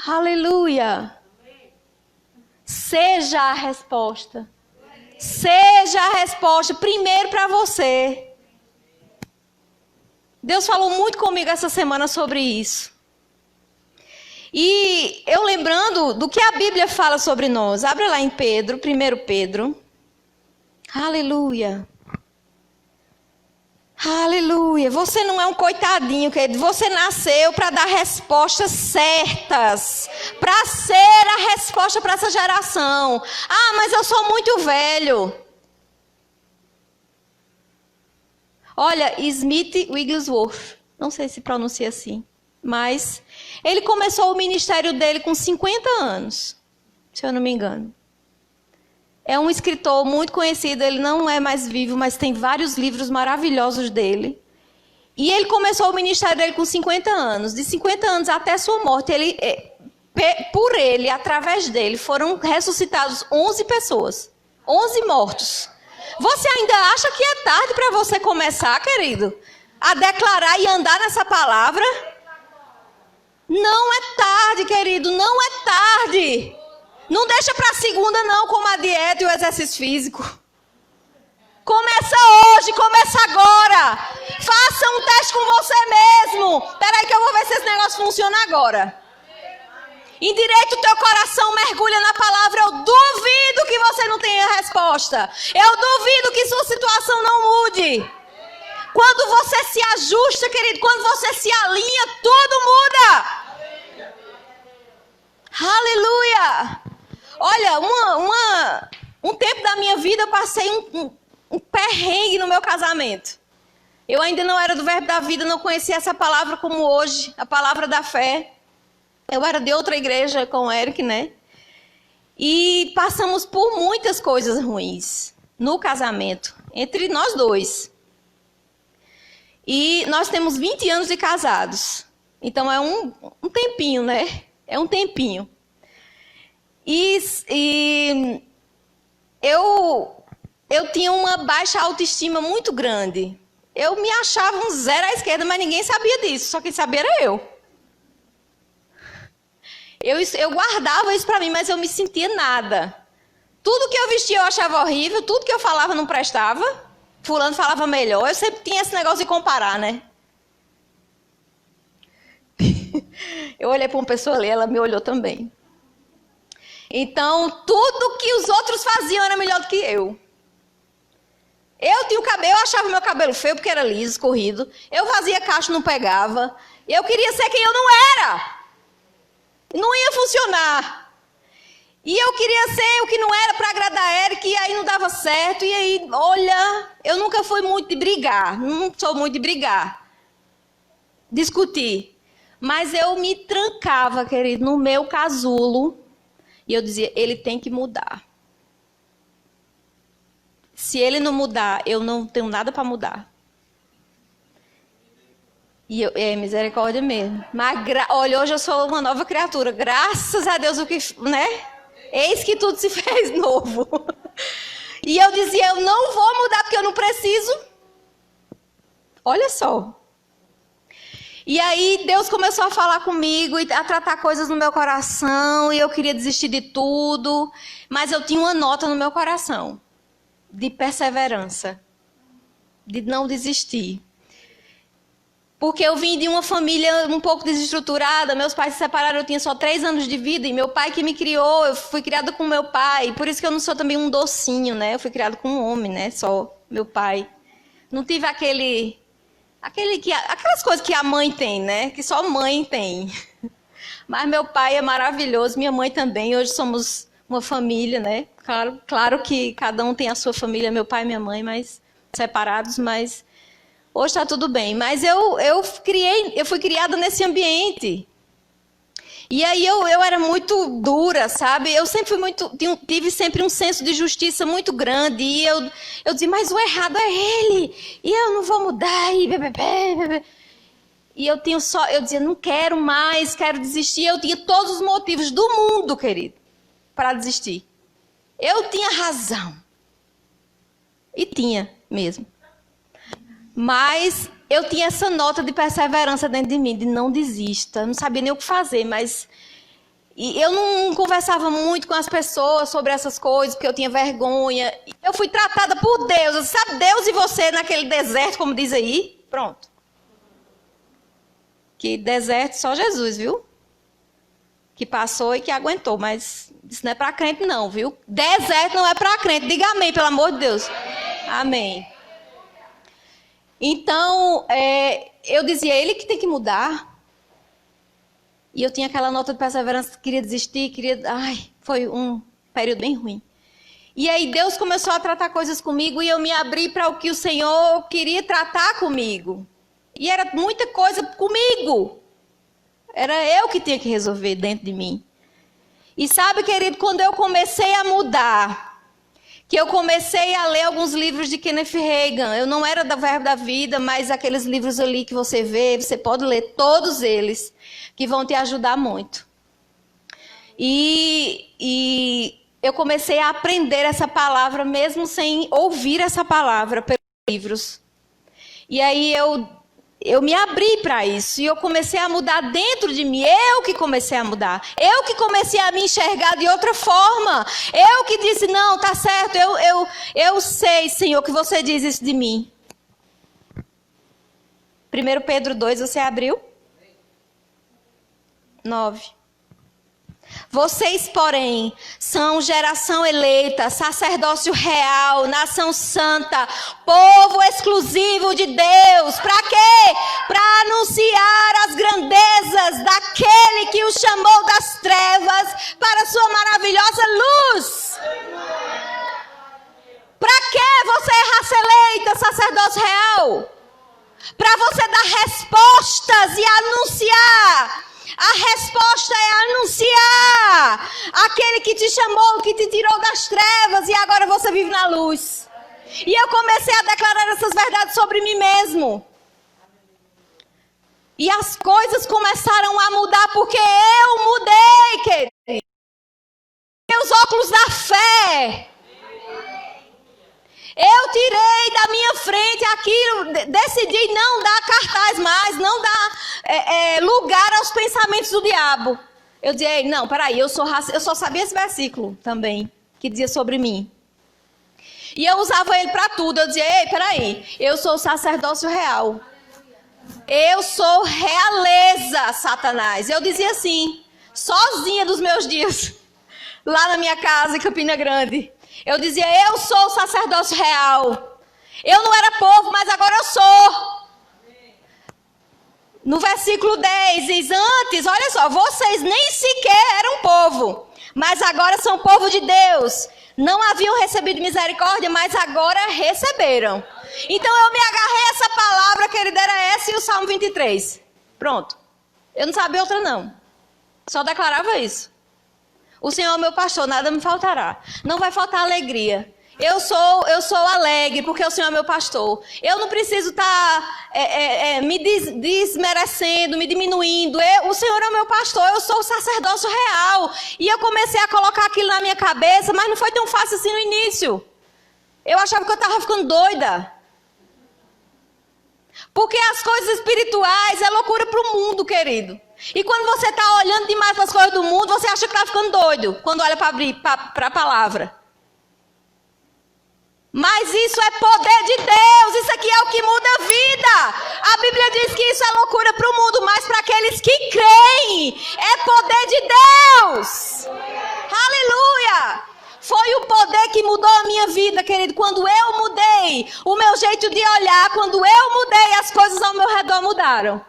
Aleluia. Seja a resposta. Seja a resposta primeiro para você. Deus falou muito comigo essa semana sobre isso. E eu lembrando do que a Bíblia fala sobre nós. Abre lá em Pedro, 1 Pedro. Aleluia. Aleluia. Você não é um coitadinho, querido. Você nasceu para dar respostas certas. Para ser a resposta para essa geração. Ah, mas eu sou muito velho. Olha, Smith Wigglesworth. Não sei se pronuncia assim. Mas ele começou o ministério dele com 50 anos. Se eu não me engano. É um escritor muito conhecido, ele não é mais vivo, mas tem vários livros maravilhosos dele. E ele começou o ministério dele com 50 anos. De 50 anos até sua morte, por ele, através dele, foram ressuscitados 11 pessoas. 11 mortos. Você ainda acha que é tarde para você começar, querido? A declarar e andar nessa palavra? Não é tarde, querido, não é tarde. Não deixa para segunda não, como a dieta e o exercício físico. Começa hoje, começa agora. Faça um teste com você mesmo. Espera aí que eu vou ver se esse negócio funciona agora. Endireita o teu coração, mergulha na palavra. Eu duvido que você não tenha resposta. Eu duvido que sua situação não mude. Quando você se ajusta, querido, quando você se alinha, tudo muda. Aleluia. Olha, um tempo da minha vida eu passei um perrengue no meu casamento. Eu ainda não era do Verbo da Vida, não conhecia essa palavra como hoje, a palavra da fé. Eu era de outra igreja com o Eric, né? E passamos por muitas coisas ruins no casamento, entre nós dois. E nós temos 20 anos de casados. Então é um tempinho, né? É um tempinho. E eu tinha uma baixa autoestima muito grande. Eu me achava um zero à esquerda, mas ninguém sabia disso. Só quem sabia era eu. Eu guardava isso para mim, mas eu me sentia nada. Tudo que eu vestia eu achava horrível, tudo que eu falava não prestava. Fulano falava melhor. Eu sempre tinha esse negócio de comparar, né? Eu olhei para uma pessoa ali, ela me olhou também. Então, tudo que os outros faziam era melhor do que eu. Eu tinha o cabelo, eu achava meu cabelo feio porque era liso, escorrido. Eu fazia cacho, não pegava. Eu queria ser quem eu não era. Não ia funcionar. E eu queria ser o que não era para agradar Eric, e aí não dava certo. E aí, olha, eu nunca fui muito de brigar. Não sou muito de brigar. Discutir. Mas eu me trancava, querido, no meu casulo. E eu dizia, ele tem que mudar. Se ele não mudar, eu não tenho nada para mudar. E é misericórdia mesmo. Mas, olha, hoje eu sou uma nova criatura. Graças a Deus, né? Eis que tudo se fez novo. E eu dizia, eu não vou mudar porque eu não preciso. Olha só. E aí Deus começou a falar comigo e a tratar coisas no meu coração, e eu queria desistir de tudo, mas eu tinha uma nota no meu coração de perseverança, de não desistir. Porque eu vim de uma família um pouco desestruturada, meus pais se separaram, eu tinha só 3 anos de vida, e meu pai que me criou, eu fui criada com meu pai, por isso que eu não sou também um docinho, né? Eu fui criada com um homem, né? Só meu pai. Não tive aquelas coisas que a mãe tem, né? Que só mãe tem. Mas meu pai é maravilhoso, minha mãe também. Hoje somos uma família, né? Claro que cada um tem a sua família, meu pai e minha mãe, mas separados, mas hoje está tudo bem. Mas eu fui criada nesse ambiente. E aí eu era muito dura, sabe? Eu sempre tive sempre um senso de justiça muito grande. E eu dizia, mas o errado é ele. E eu não vou mudar. E eu dizia, não quero mais, quero desistir. Eu tinha todos os motivos do mundo, querido, para desistir. Eu tinha razão. E tinha mesmo. Mas eu tinha essa nota de perseverança dentro de mim, de não desista. Eu não sabia nem o que fazer, mas eu não conversava muito com as pessoas sobre essas coisas, porque eu tinha vergonha. Eu fui tratada por Deus. Sabe, Deus e você naquele deserto, como diz aí? Pronto. Que deserto só Jesus, viu? Que passou e que aguentou, mas isso não é para crente não, viu? Deserto não é para crente. Diga amém, pelo amor de Deus. Amém. Então, eu dizia, ele que tem que mudar. E eu tinha aquela nota de perseverança, queria desistir, foi um período bem ruim. E aí Deus começou a tratar coisas comigo e eu me abri para o que o Senhor queria tratar comigo. E era muita coisa comigo. Era eu que tinha que resolver dentro de mim. E sabe, querido, quando eu comecei a mudar, que eu comecei a ler alguns livros de Kenneth Hagin. Eu não era da Verbo da Vida, mas aqueles livros ali que você vê, você pode ler todos eles, que vão te ajudar muito. E eu comecei a aprender essa palavra, mesmo sem ouvir essa palavra pelos livros. E aí eu me abri para isso e eu comecei a mudar dentro de mim. Eu que comecei a mudar. Eu que comecei a me enxergar de outra forma. Eu que disse, não, tá certo, eu sei, Senhor, que você diz isso de mim. 1 Pedro 2, você abriu? 9. Vocês, porém, são geração eleita, sacerdócio real, nação santa, povo exclusivo de Deus. Para quê? Para anunciar as grandezas daquele que os chamou das trevas para a sua maravilhosa luz. Para que você é raça eleita, sacerdócio real? Para você dar respostas e anunciar. A resposta é anunciar aquele que te chamou, que te tirou das trevas e agora você vive na luz. E eu comecei a declarar essas verdades sobre mim mesmo. E as coisas começaram a mudar porque eu mudei, querido. Meus óculos da fé. Eu tirei da minha frente aquilo, decidi não dar cartaz mais, não dar lugar aos pensamentos do diabo. Eu dizia, não, peraí, eu só sabia esse versículo também, que dizia sobre mim. E eu usava ele para tudo. Eu dizia, peraí, eu sou o sacerdócio real. Eu sou realeza, Satanás. Eu dizia assim, sozinha dos meus dias, lá na minha casa em Campina Grande. Eu dizia, eu sou o sacerdócio real. Eu não era povo, mas agora eu sou. No versículo 10 diz, antes, olha só, vocês nem sequer eram povo, mas agora são povo de Deus. Não haviam recebido misericórdia, mas agora receberam. Então eu me agarrei a essa palavra, querida, era essa e o Salmo 23. Pronto. Eu não sabia outra não. Só declarava isso. O Senhor é meu pastor, nada me faltará. Não vai faltar alegria. Eu sou alegre porque o Senhor é meu pastor. Eu não preciso estar me desmerecendo, me diminuindo. O Senhor é meu pastor, eu sou o sacerdócio real. E eu comecei a colocar aquilo na minha cabeça, mas não foi tão fácil assim no início. Eu achava que eu estava ficando doida. Porque as coisas espirituais é loucura para o mundo, querido. E quando você está olhando demais para as coisas do mundo, você acha que está ficando doido quando olha para a palavra. Mas isso é poder de Deus, isso aqui é o que muda a vida. A Bíblia diz que isso é loucura para o mundo, mas para aqueles que creem, é poder de Deus. Aleluia! Foi o poder que mudou a minha vida, querido. Quando eu mudei o meu jeito de olhar, quando eu mudei, as coisas ao meu redor mudaram.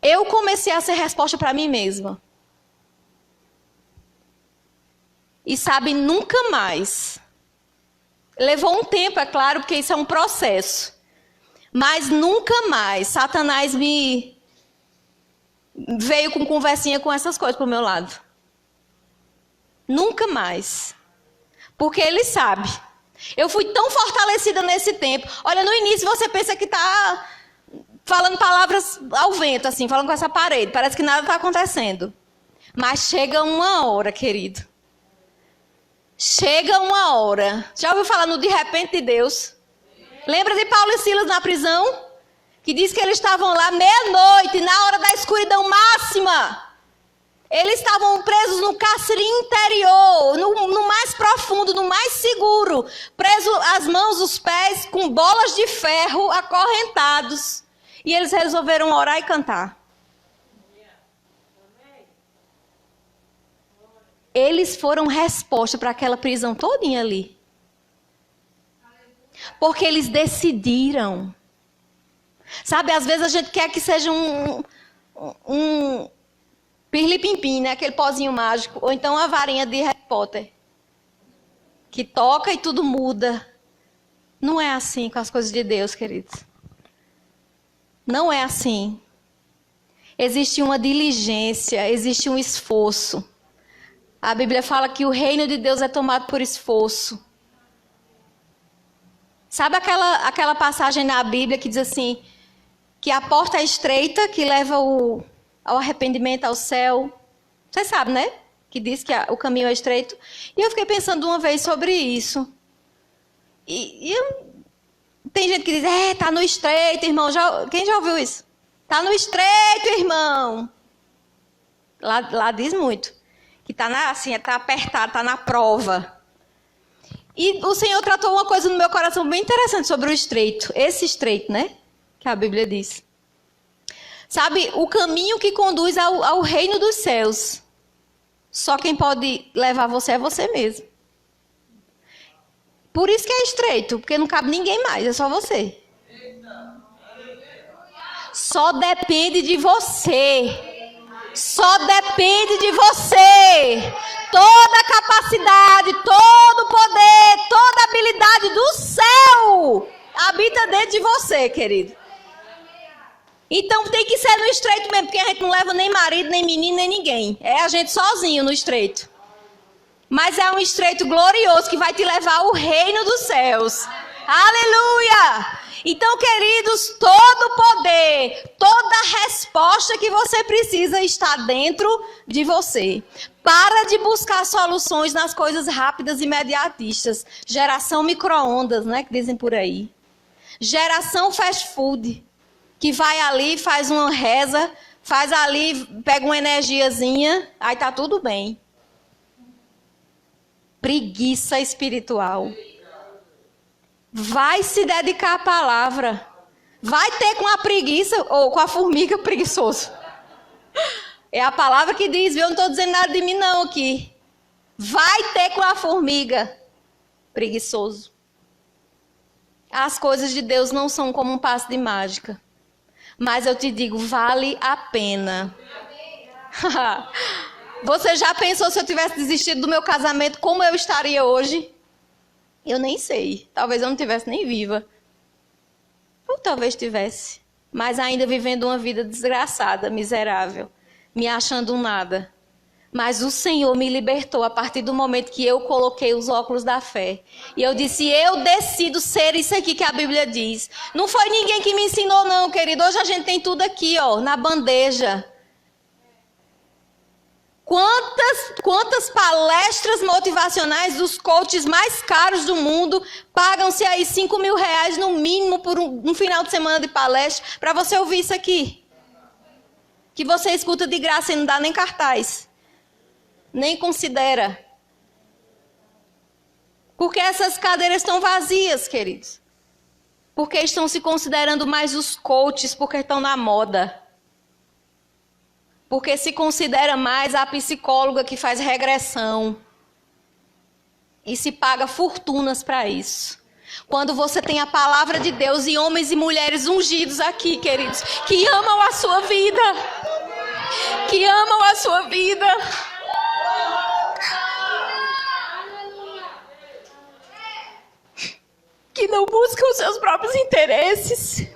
Eu comecei a ser resposta para mim mesma. E sabe, nunca mais. Levou um tempo, é claro, porque isso é um processo. Mas nunca mais Satanás me veio com conversinha com essas coisas pro meu lado. Nunca mais. Porque ele sabe. Eu fui tão fortalecida nesse tempo. Olha, no início você pensa que tá falando palavras ao vento, assim, falando com essa parede. Parece que nada tá acontecendo. Mas chega uma hora, querido. Chega uma hora. Já ouviu falar no de repente de Deus? Lembra de Paulo e Silas na prisão? Que diz que eles estavam lá meia-noite, na hora da escuridão máxima. Eles estavam presos no cárcere interior, no mais profundo, no mais seguro. Presos as mãos, os pés, com bolas de ferro, acorrentados. E eles resolveram orar e cantar. Eles foram resposta para aquela prisão todinha ali. Porque eles decidiram. Sabe, às vezes a gente quer que seja um pirlipimpim, né? Aquele pozinho mágico. Ou então uma varinha de Harry Potter. Que toca e tudo muda. Não é assim com as coisas de Deus, queridos. Não é assim. Existe uma diligência, existe um esforço. A Bíblia fala que o reino de Deus é tomado por esforço. Sabe aquela passagem na Bíblia que diz assim, que a porta é estreita, que leva ao arrependimento, ao céu. Você sabe, né? Que diz que o caminho é estreito. E eu fiquei pensando uma vez sobre isso. Tem gente que diz, tá no estreito, irmão. Quem já ouviu isso? Tá no estreito, irmão. Lá diz muito. Que tá apertado, tá na prova. E o Senhor tratou uma coisa no meu coração bem interessante sobre o estreito. Esse estreito, né? Que a Bíblia diz. Sabe, o caminho que conduz ao reino dos céus. Só quem pode levar você é você mesmo. Por isso que é estreito, porque não cabe ninguém mais, é só você. Só depende de você. Só depende de você. Toda a capacidade, todo o poder, toda a habilidade do céu habita dentro de você, querido. Então tem que ser no estreito mesmo, porque a gente não leva nem marido, nem menino, nem ninguém. É a gente sozinho no estreito. Mas é um estreito glorioso que vai te levar ao reino dos céus. Aleluia! Então, queridos, todo o poder, toda a resposta que você precisa está dentro de você. Para de buscar soluções nas coisas rápidas e imediatistas. Geração micro-ondas, né, que dizem por aí. Geração fast food, que vai ali, faz uma reza, faz ali, pega uma energiazinha, aí tá tudo bem. Preguiça espiritual. Vai se dedicar à palavra. Vai ter com a preguiça, ou com a formiga preguiçoso. É a palavra que diz, viu? Eu não estou dizendo nada de mim não aqui. Vai ter com a formiga preguiçoso. As coisas de Deus não são como um passe de mágica. Mas eu te digo, vale a pena. Você já pensou se eu tivesse desistido do meu casamento, como eu estaria hoje? Eu nem sei. Talvez eu não estivesse nem viva. Ou talvez tivesse. Mas ainda vivendo uma vida desgraçada, miserável. Me achando um nada. Mas o Senhor me libertou a partir do momento que eu coloquei os óculos da fé. E eu disse, eu decido ser isso aqui que a Bíblia diz. Não foi ninguém que me ensinou não, querido. Hoje a gente tem tudo aqui, ó, na bandeja. Quantas palestras motivacionais dos coaches mais caros do mundo pagam-se aí R$5.000 no mínimo por um final de semana de palestra para você ouvir isso aqui? Que você escuta de graça e não dá nem cartaz. Nem considera. Porque essas cadeiras estão vazias, queridos. Porque estão se considerando mais os coaches, porque estão na moda. Porque se considera mais a psicóloga que faz regressão. E se paga fortunas para isso. Quando você tem a palavra de Deus e homens e mulheres ungidos aqui, queridos, que amam a sua vida. Que amam a sua vida. Que não buscam os seus próprios interesses.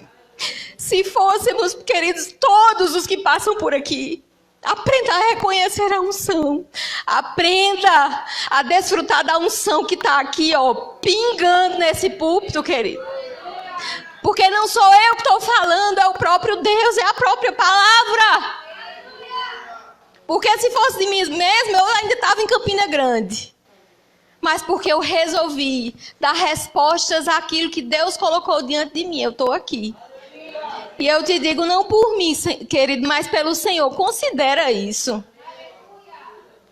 Se fôssemos, queridos, todos os que passam por aqui, aprenda a reconhecer a unção. Aprenda a desfrutar da unção que está aqui, ó, pingando nesse púlpito, querido. Porque não sou eu que estou falando, é o próprio Deus, é a própria palavra. Porque se fosse de mim mesmo, eu ainda estava em Campina Grande. Mas porque eu resolvi dar respostas àquilo que Deus colocou diante de mim. Eu estou aqui. E eu te digo, não por mim, querido, mas pelo Senhor. Considera isso.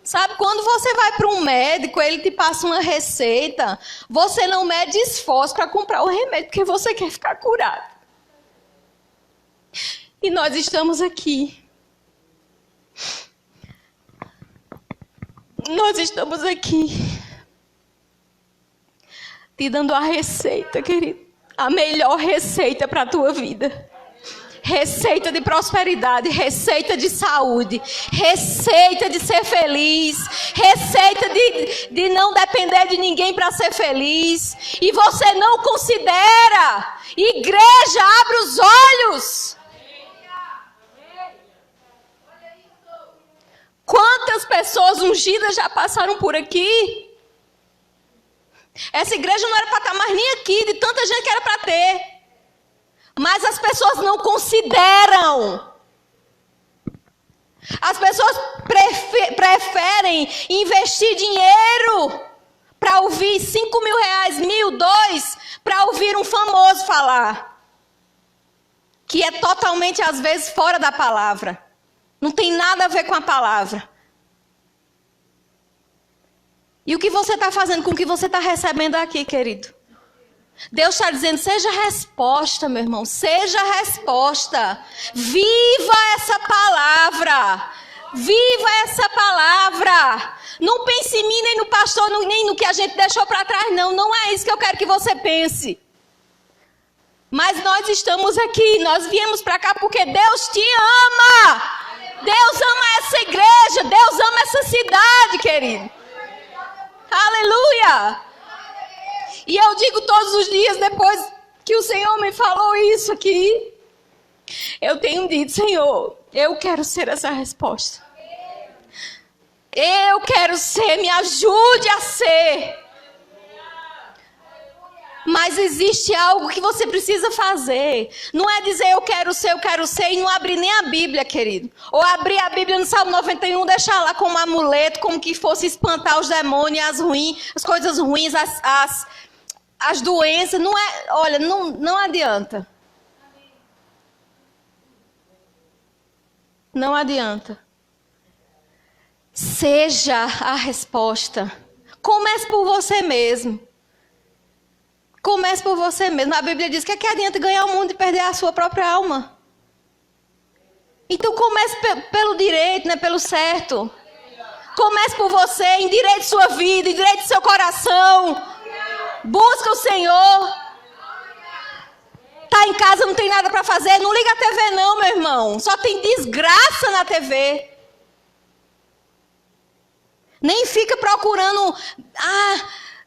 Sabe, quando você vai para um médico, ele te passa uma receita, você não mede esforço para comprar o remédio, porque você quer ficar curado. E nós estamos aqui. Nós estamos aqui. Te dando a receita, querido. A melhor receita para a tua vida. Receita de prosperidade, receita de saúde, receita de ser feliz, receita de não depender de ninguém para ser feliz. E você não considera. Igreja, abre os olhos. Quantas pessoas ungidas já passaram por aqui? Essa igreja não era para estar mais nem aqui, de tanta gente que era para ter. Mas as pessoas não consideram. As pessoas preferem investir dinheiro para ouvir R$5.000, 1.000, 2, para ouvir um famoso falar. Que é totalmente, às vezes, fora da palavra. Não tem nada a ver com a palavra. E o que você está fazendo com o que você está recebendo aqui, querido? Deus está dizendo, seja resposta, meu irmão. Seja resposta. Viva essa palavra. Viva essa palavra. Não pense em mim, nem no pastor, nem no que a gente deixou para trás, não. Não é isso que eu quero que você pense. Mas nós estamos aqui. Nós viemos para cá porque Deus te ama. Deus ama essa igreja. Deus ama essa cidade, querido. Aleluia! E eu digo todos os dias, depois que o Senhor me falou isso aqui, eu tenho dito, Senhor, eu quero ser essa resposta. Eu quero ser, me ajude a ser. Mas existe algo que você precisa fazer. Não é dizer eu quero ser e não abrir nem a Bíblia, querido. Ou abrir a Bíblia no Salmo 91, deixar lá como amuleto, como que fosse espantar os demônios, as coisas ruins, as doenças. Não é, olha, não adianta. Não adianta. Seja a resposta. Comece por você mesmo. Comece por você mesmo. A Bíblia diz que é que adianta ganhar o mundo e perder a sua própria alma. Então comece pelo direito, né? Pelo certo. Comece por você, endireite sua vida, endireite seu coração. Busca o Senhor. Tá em casa, não tem nada para fazer. Não liga a TV não, meu irmão. Só tem desgraça na TV. Nem fica procurando...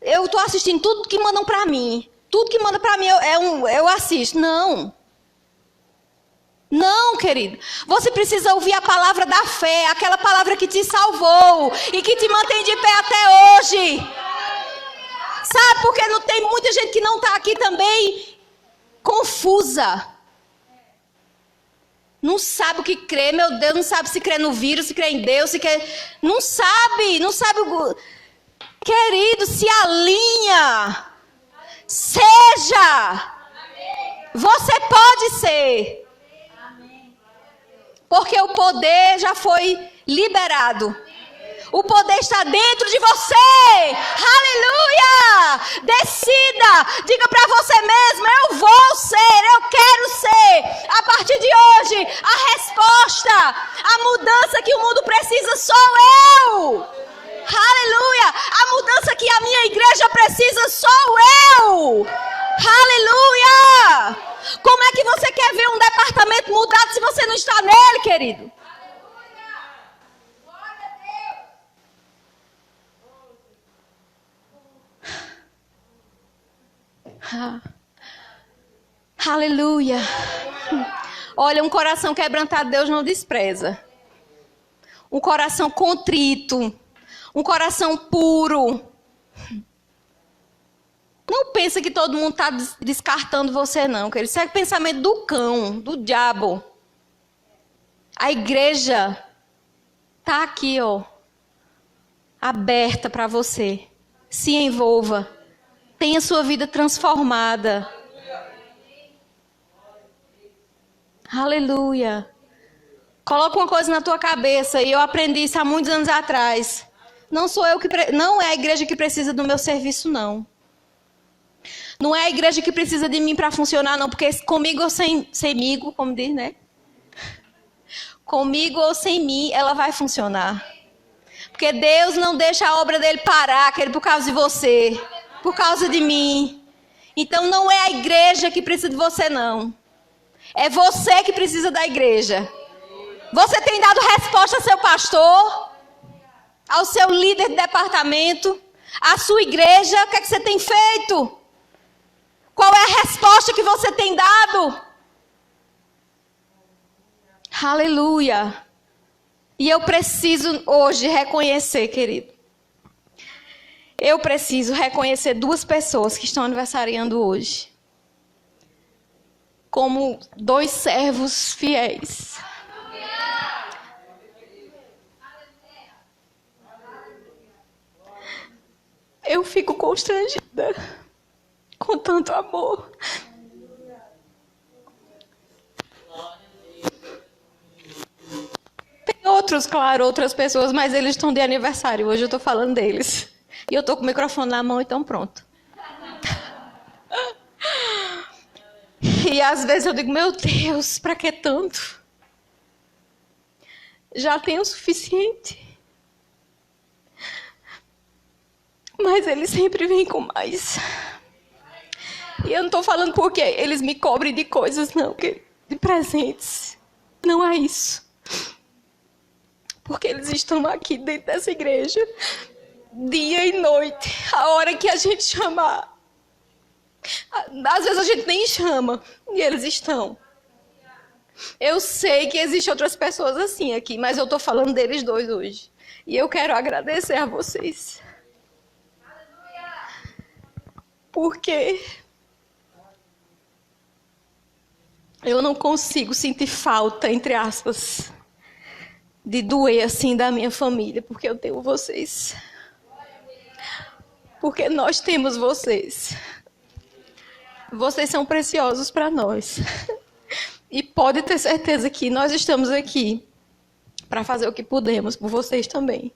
eu estou assistindo tudo que mandam para mim. Tudo que manda para mim eu assisto. Não. Não, querido. Você precisa ouvir a palavra da fé. Aquela palavra que te salvou. E que te mantém de pé até hoje. Sabe por que não tem muita gente que não está aqui também? Confusa. Não sabe o que crê, meu Deus, não sabe se crê no vírus, se crê em Deus, se crê... Não sabe. Querido, se alinha. Seja. Você pode ser. Porque o poder já foi liberado. O poder está dentro de você. Aleluia! Decida. Diga para você mesmo, eu vou ser, eu quero ser. A partir de hoje, a resposta, a mudança que o mundo precisa sou eu. Aleluia! A mudança que a minha igreja precisa sou eu. Aleluia! Como é que você quer ver um departamento mudado se você não está nele, querido? Aleluia. Olha, um coração quebrantado Deus não despreza. Um coração contrito. Um coração puro. Não pensa que todo mundo está descartando você, não, querido. Isso é o pensamento do cão, do diabo. A igreja está aqui, ó, aberta para você. Se envolva. Tenha sua vida transformada. Aleluia. Coloca uma coisa na tua cabeça, e eu aprendi isso há muitos anos atrás. Não é a igreja que precisa do meu serviço, não. Não é a igreja que precisa de mim para funcionar, não. Porque comigo ou semigo, como diz, né? Comigo ou sem mim, ela vai funcionar. Porque Deus não deixa a obra dele parar, querido, por causa de você. Por causa de mim. Então não é a igreja que precisa de você, não. É você que precisa da igreja. Você tem dado resposta ao seu pastor, ao seu líder de departamento, à sua igreja. O que é que você tem feito? Qual é a resposta que você tem dado? Aleluia. E eu preciso hoje reconhecer, querido. Eu preciso reconhecer duas pessoas que estão aniversariando hoje. Como 2 servos fiéis. Eu fico constrangida com tanto amor. Tem outros, claro, outras pessoas, mas eles estão de aniversário. Hoje eu estou falando deles. E eu estou com o microfone na mão, então pronto. E às vezes eu digo, meu Deus, para que tanto? Já tem o suficiente. Mas eles sempre vêm com mais. E eu não estou falando porque eles me cobrem de coisas, não, de presentes. Não é isso. Porque eles estão aqui dentro dessa igreja, dia e noite, a hora que a gente chamar. Às vezes a gente nem chama, e eles estão. Eu sei que existem outras pessoas assim aqui, mas eu estou falando deles 2 hoje. E eu quero agradecer a vocês. Porque eu não consigo sentir falta, entre aspas, de doer assim da minha família, porque eu tenho vocês. Porque nós temos vocês. Vocês são preciosos para nós. E pode ter certeza que nós estamos aqui para fazer o que podemos por vocês também.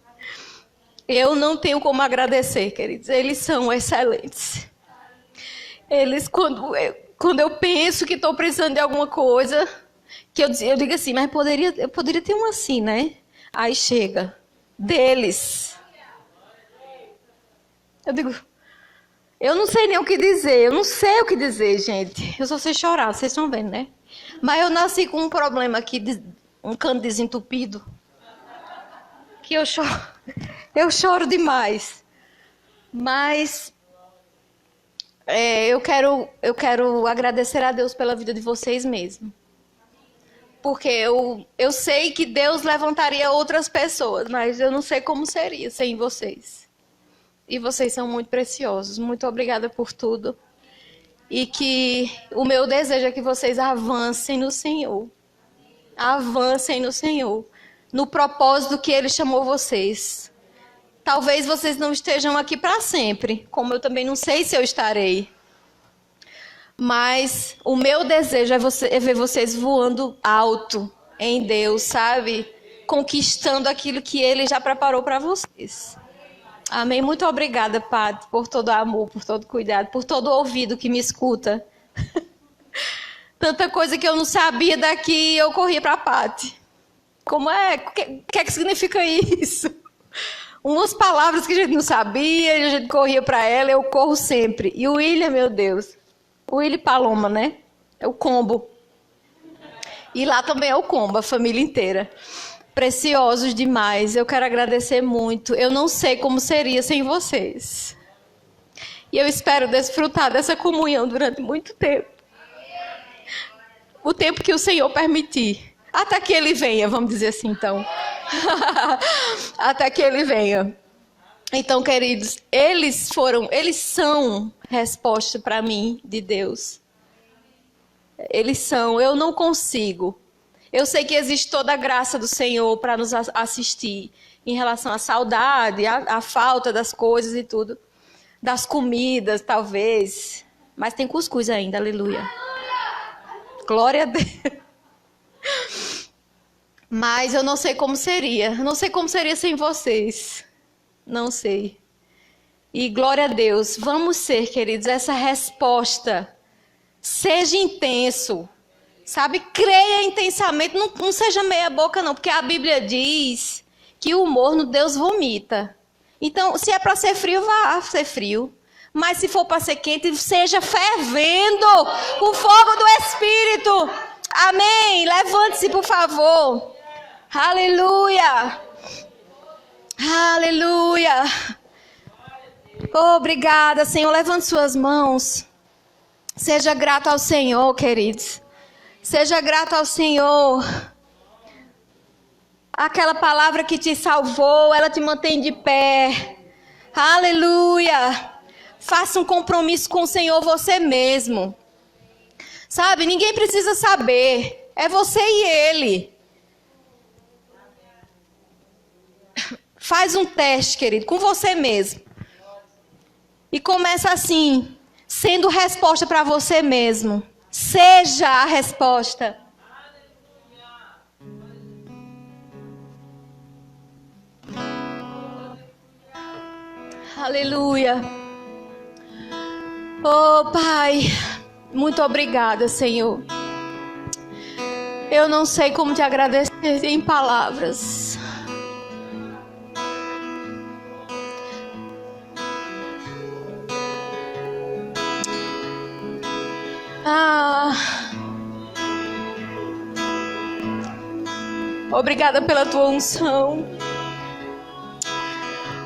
Eu não tenho como agradecer, queridos. Eles são excelentes. Eles, quando eu penso que estou precisando de alguma coisa, que eu digo assim, mas eu poderia ter um assim, né? Aí chega. Deles. Eu digo, eu não sei nem o que dizer. Eu não sei o que dizer, gente. Eu só sei chorar, vocês estão vendo, né? Mas eu nasci com um problema aqui, um cano desentupido. Que eu choro demais. Mas eu quero agradecer a Deus pela vida de vocês mesmo. Porque eu sei que Deus levantaria outras pessoas, mas eu não sei como seria sem vocês. E vocês são muito preciosos. Muito obrigada por tudo. E que o meu desejo é que vocês avancem no Senhor. Avancem no Senhor, no propósito que Ele chamou vocês. Talvez vocês não estejam aqui para sempre, como eu também não sei se eu estarei. Mas o meu desejo é ver vocês voando alto em Deus, sabe? Conquistando aquilo que Ele já preparou para vocês. Amém? Muito obrigada, Padre, por todo amor, por todo cuidado, por todo ouvido que me escuta. Tanta coisa que eu não sabia daqui, eu corria para a Pati. Como é? O que significa isso? Umas palavras que a gente não sabia, a gente corria para ela, eu corro sempre. E o William, meu Deus, o William Paloma, né? É o combo. E lá também é o combo, a família inteira. Preciosos demais, eu quero agradecer muito. Eu não sei como seria sem vocês. E eu espero desfrutar dessa comunhão durante muito tempo. O tempo que o Senhor permitir. Até que Ele venha, vamos dizer assim, então. Até que Ele venha. Então, queridos, eles são resposta para mim de Deus. Eles são, eu não consigo. Eu sei que existe toda a graça do Senhor para nos assistir em relação à saudade, à falta das coisas e tudo. Das comidas, talvez. Mas tem cuscuz ainda, aleluia. Glória a Deus. Mas eu não sei como seria. Não sei como seria sem vocês. Não sei. E glória a Deus. Vamos ser, queridos, essa resposta. Seja intenso. Sabe? Creia intensamente. Não seja meia boca, não. Porque a Bíblia diz que o morno Deus vomita. Então, se é para ser frio, vá ser frio. Mas se for para ser quente, seja fervendo o fogo do Espírito. Amém. Levante-se, por favor. Aleluia. Aleluia. Obrigada, Senhor. Levante suas mãos. Seja grato ao Senhor, queridos. Seja grato ao Senhor. Aquela palavra que te salvou, ela te mantém de pé. Aleluia. Faça um compromisso com o Senhor você mesmo. Sabe, ninguém precisa saber. É você e Ele. Faz um teste, querido, com você mesmo. E começa assim, sendo resposta para você mesmo. Seja a resposta. Aleluia. Oh, Pai, muito obrigada, Senhor. Eu não sei como te agradecer em palavras. Obrigada pela tua unção.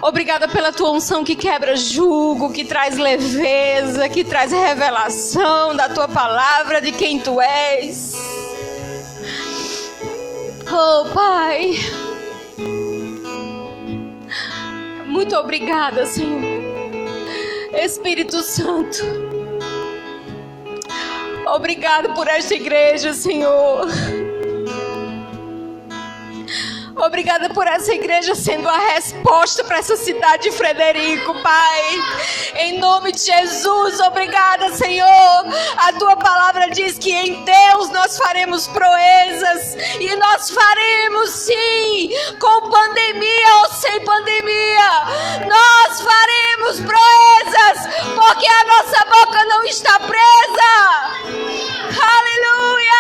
Obrigada pela tua unção que quebra jugo, que traz leveza, que traz revelação da tua palavra, de quem tu és. Oh, Pai. Muito obrigada, Senhor. Espírito Santo. Obrigado por esta igreja, Senhor. Obrigada por essa igreja sendo a resposta para essa cidade de Frederico, Pai. Em nome de Jesus, obrigada, Senhor. A tua palavra diz que em Deus nós faremos proezas. E nós faremos sim, com pandemia ou sem pandemia. Nós faremos proezas, porque a nossa boca não está presa. Aleluia!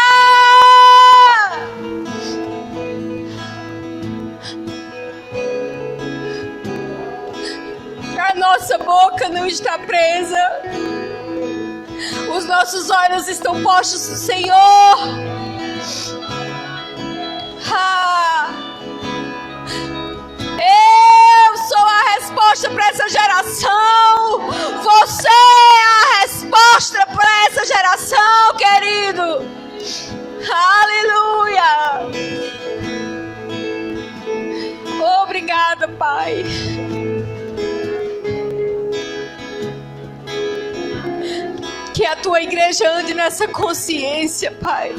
A nossa boca não está presa. Os nossos olhos estão postos no Senhor. Eu sou a resposta para essa geração. Você é a resposta para essa geração, querido. Aleluia. Obrigada, Pai. Que a tua igreja ande nessa consciência, Pai,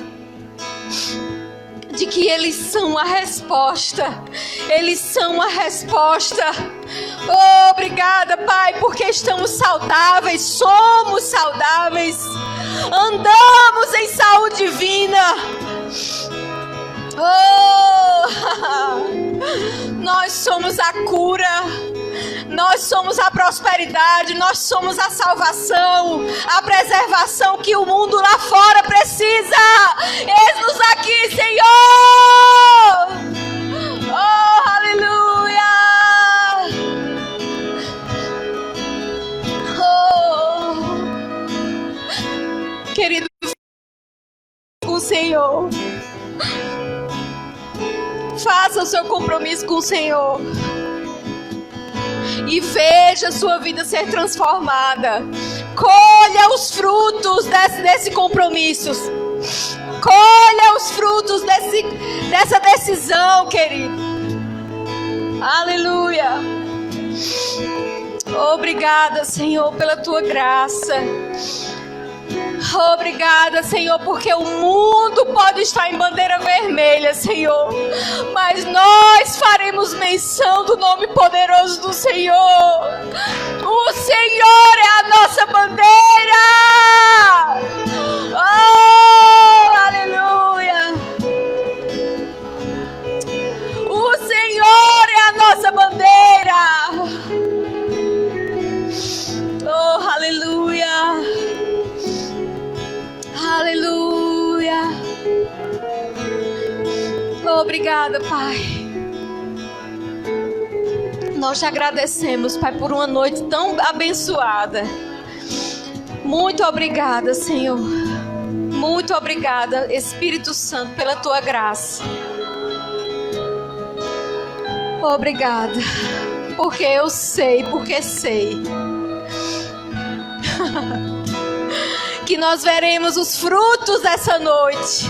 de que eles são a resposta. Eles são a resposta. Oh, obrigada, Pai, porque estamos saudáveis, somos saudáveis, andamos em saúde divina. Oh, nós somos a cura, nós somos a prosperidade, nós somos a salvação, a preservação que o mundo lá fora precisa. Eis-nos aqui, Senhor. Oh, aleluia. Oh, querido, com o Senhor. Faça o seu compromisso com o Senhor e veja a sua vida ser transformada. Colha os frutos desse compromisso. Colha os frutos dessa decisão, querido. Aleluia. Obrigada, Senhor, pela tua graça. Obrigada, Senhor, porque o mundo pode estar em bandeira vermelha, Senhor, mas nós faremos menção do nome poderoso do Senhor. O Senhor é a nossa bandeira. Oh, aleluia. O Senhor é a nossa bandeira. Oh, aleluia. Aleluia. Obrigada, Pai. Nós te agradecemos, Pai, por uma noite tão abençoada. Muito obrigada, Senhor. Muito obrigada, Espírito Santo, pela tua graça. Obrigada. Porque eu sei, que nós veremos os frutos dessa noite.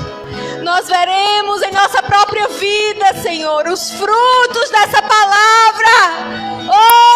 Nós veremos em nossa própria vida, Senhor, os frutos dessa palavra. Oh!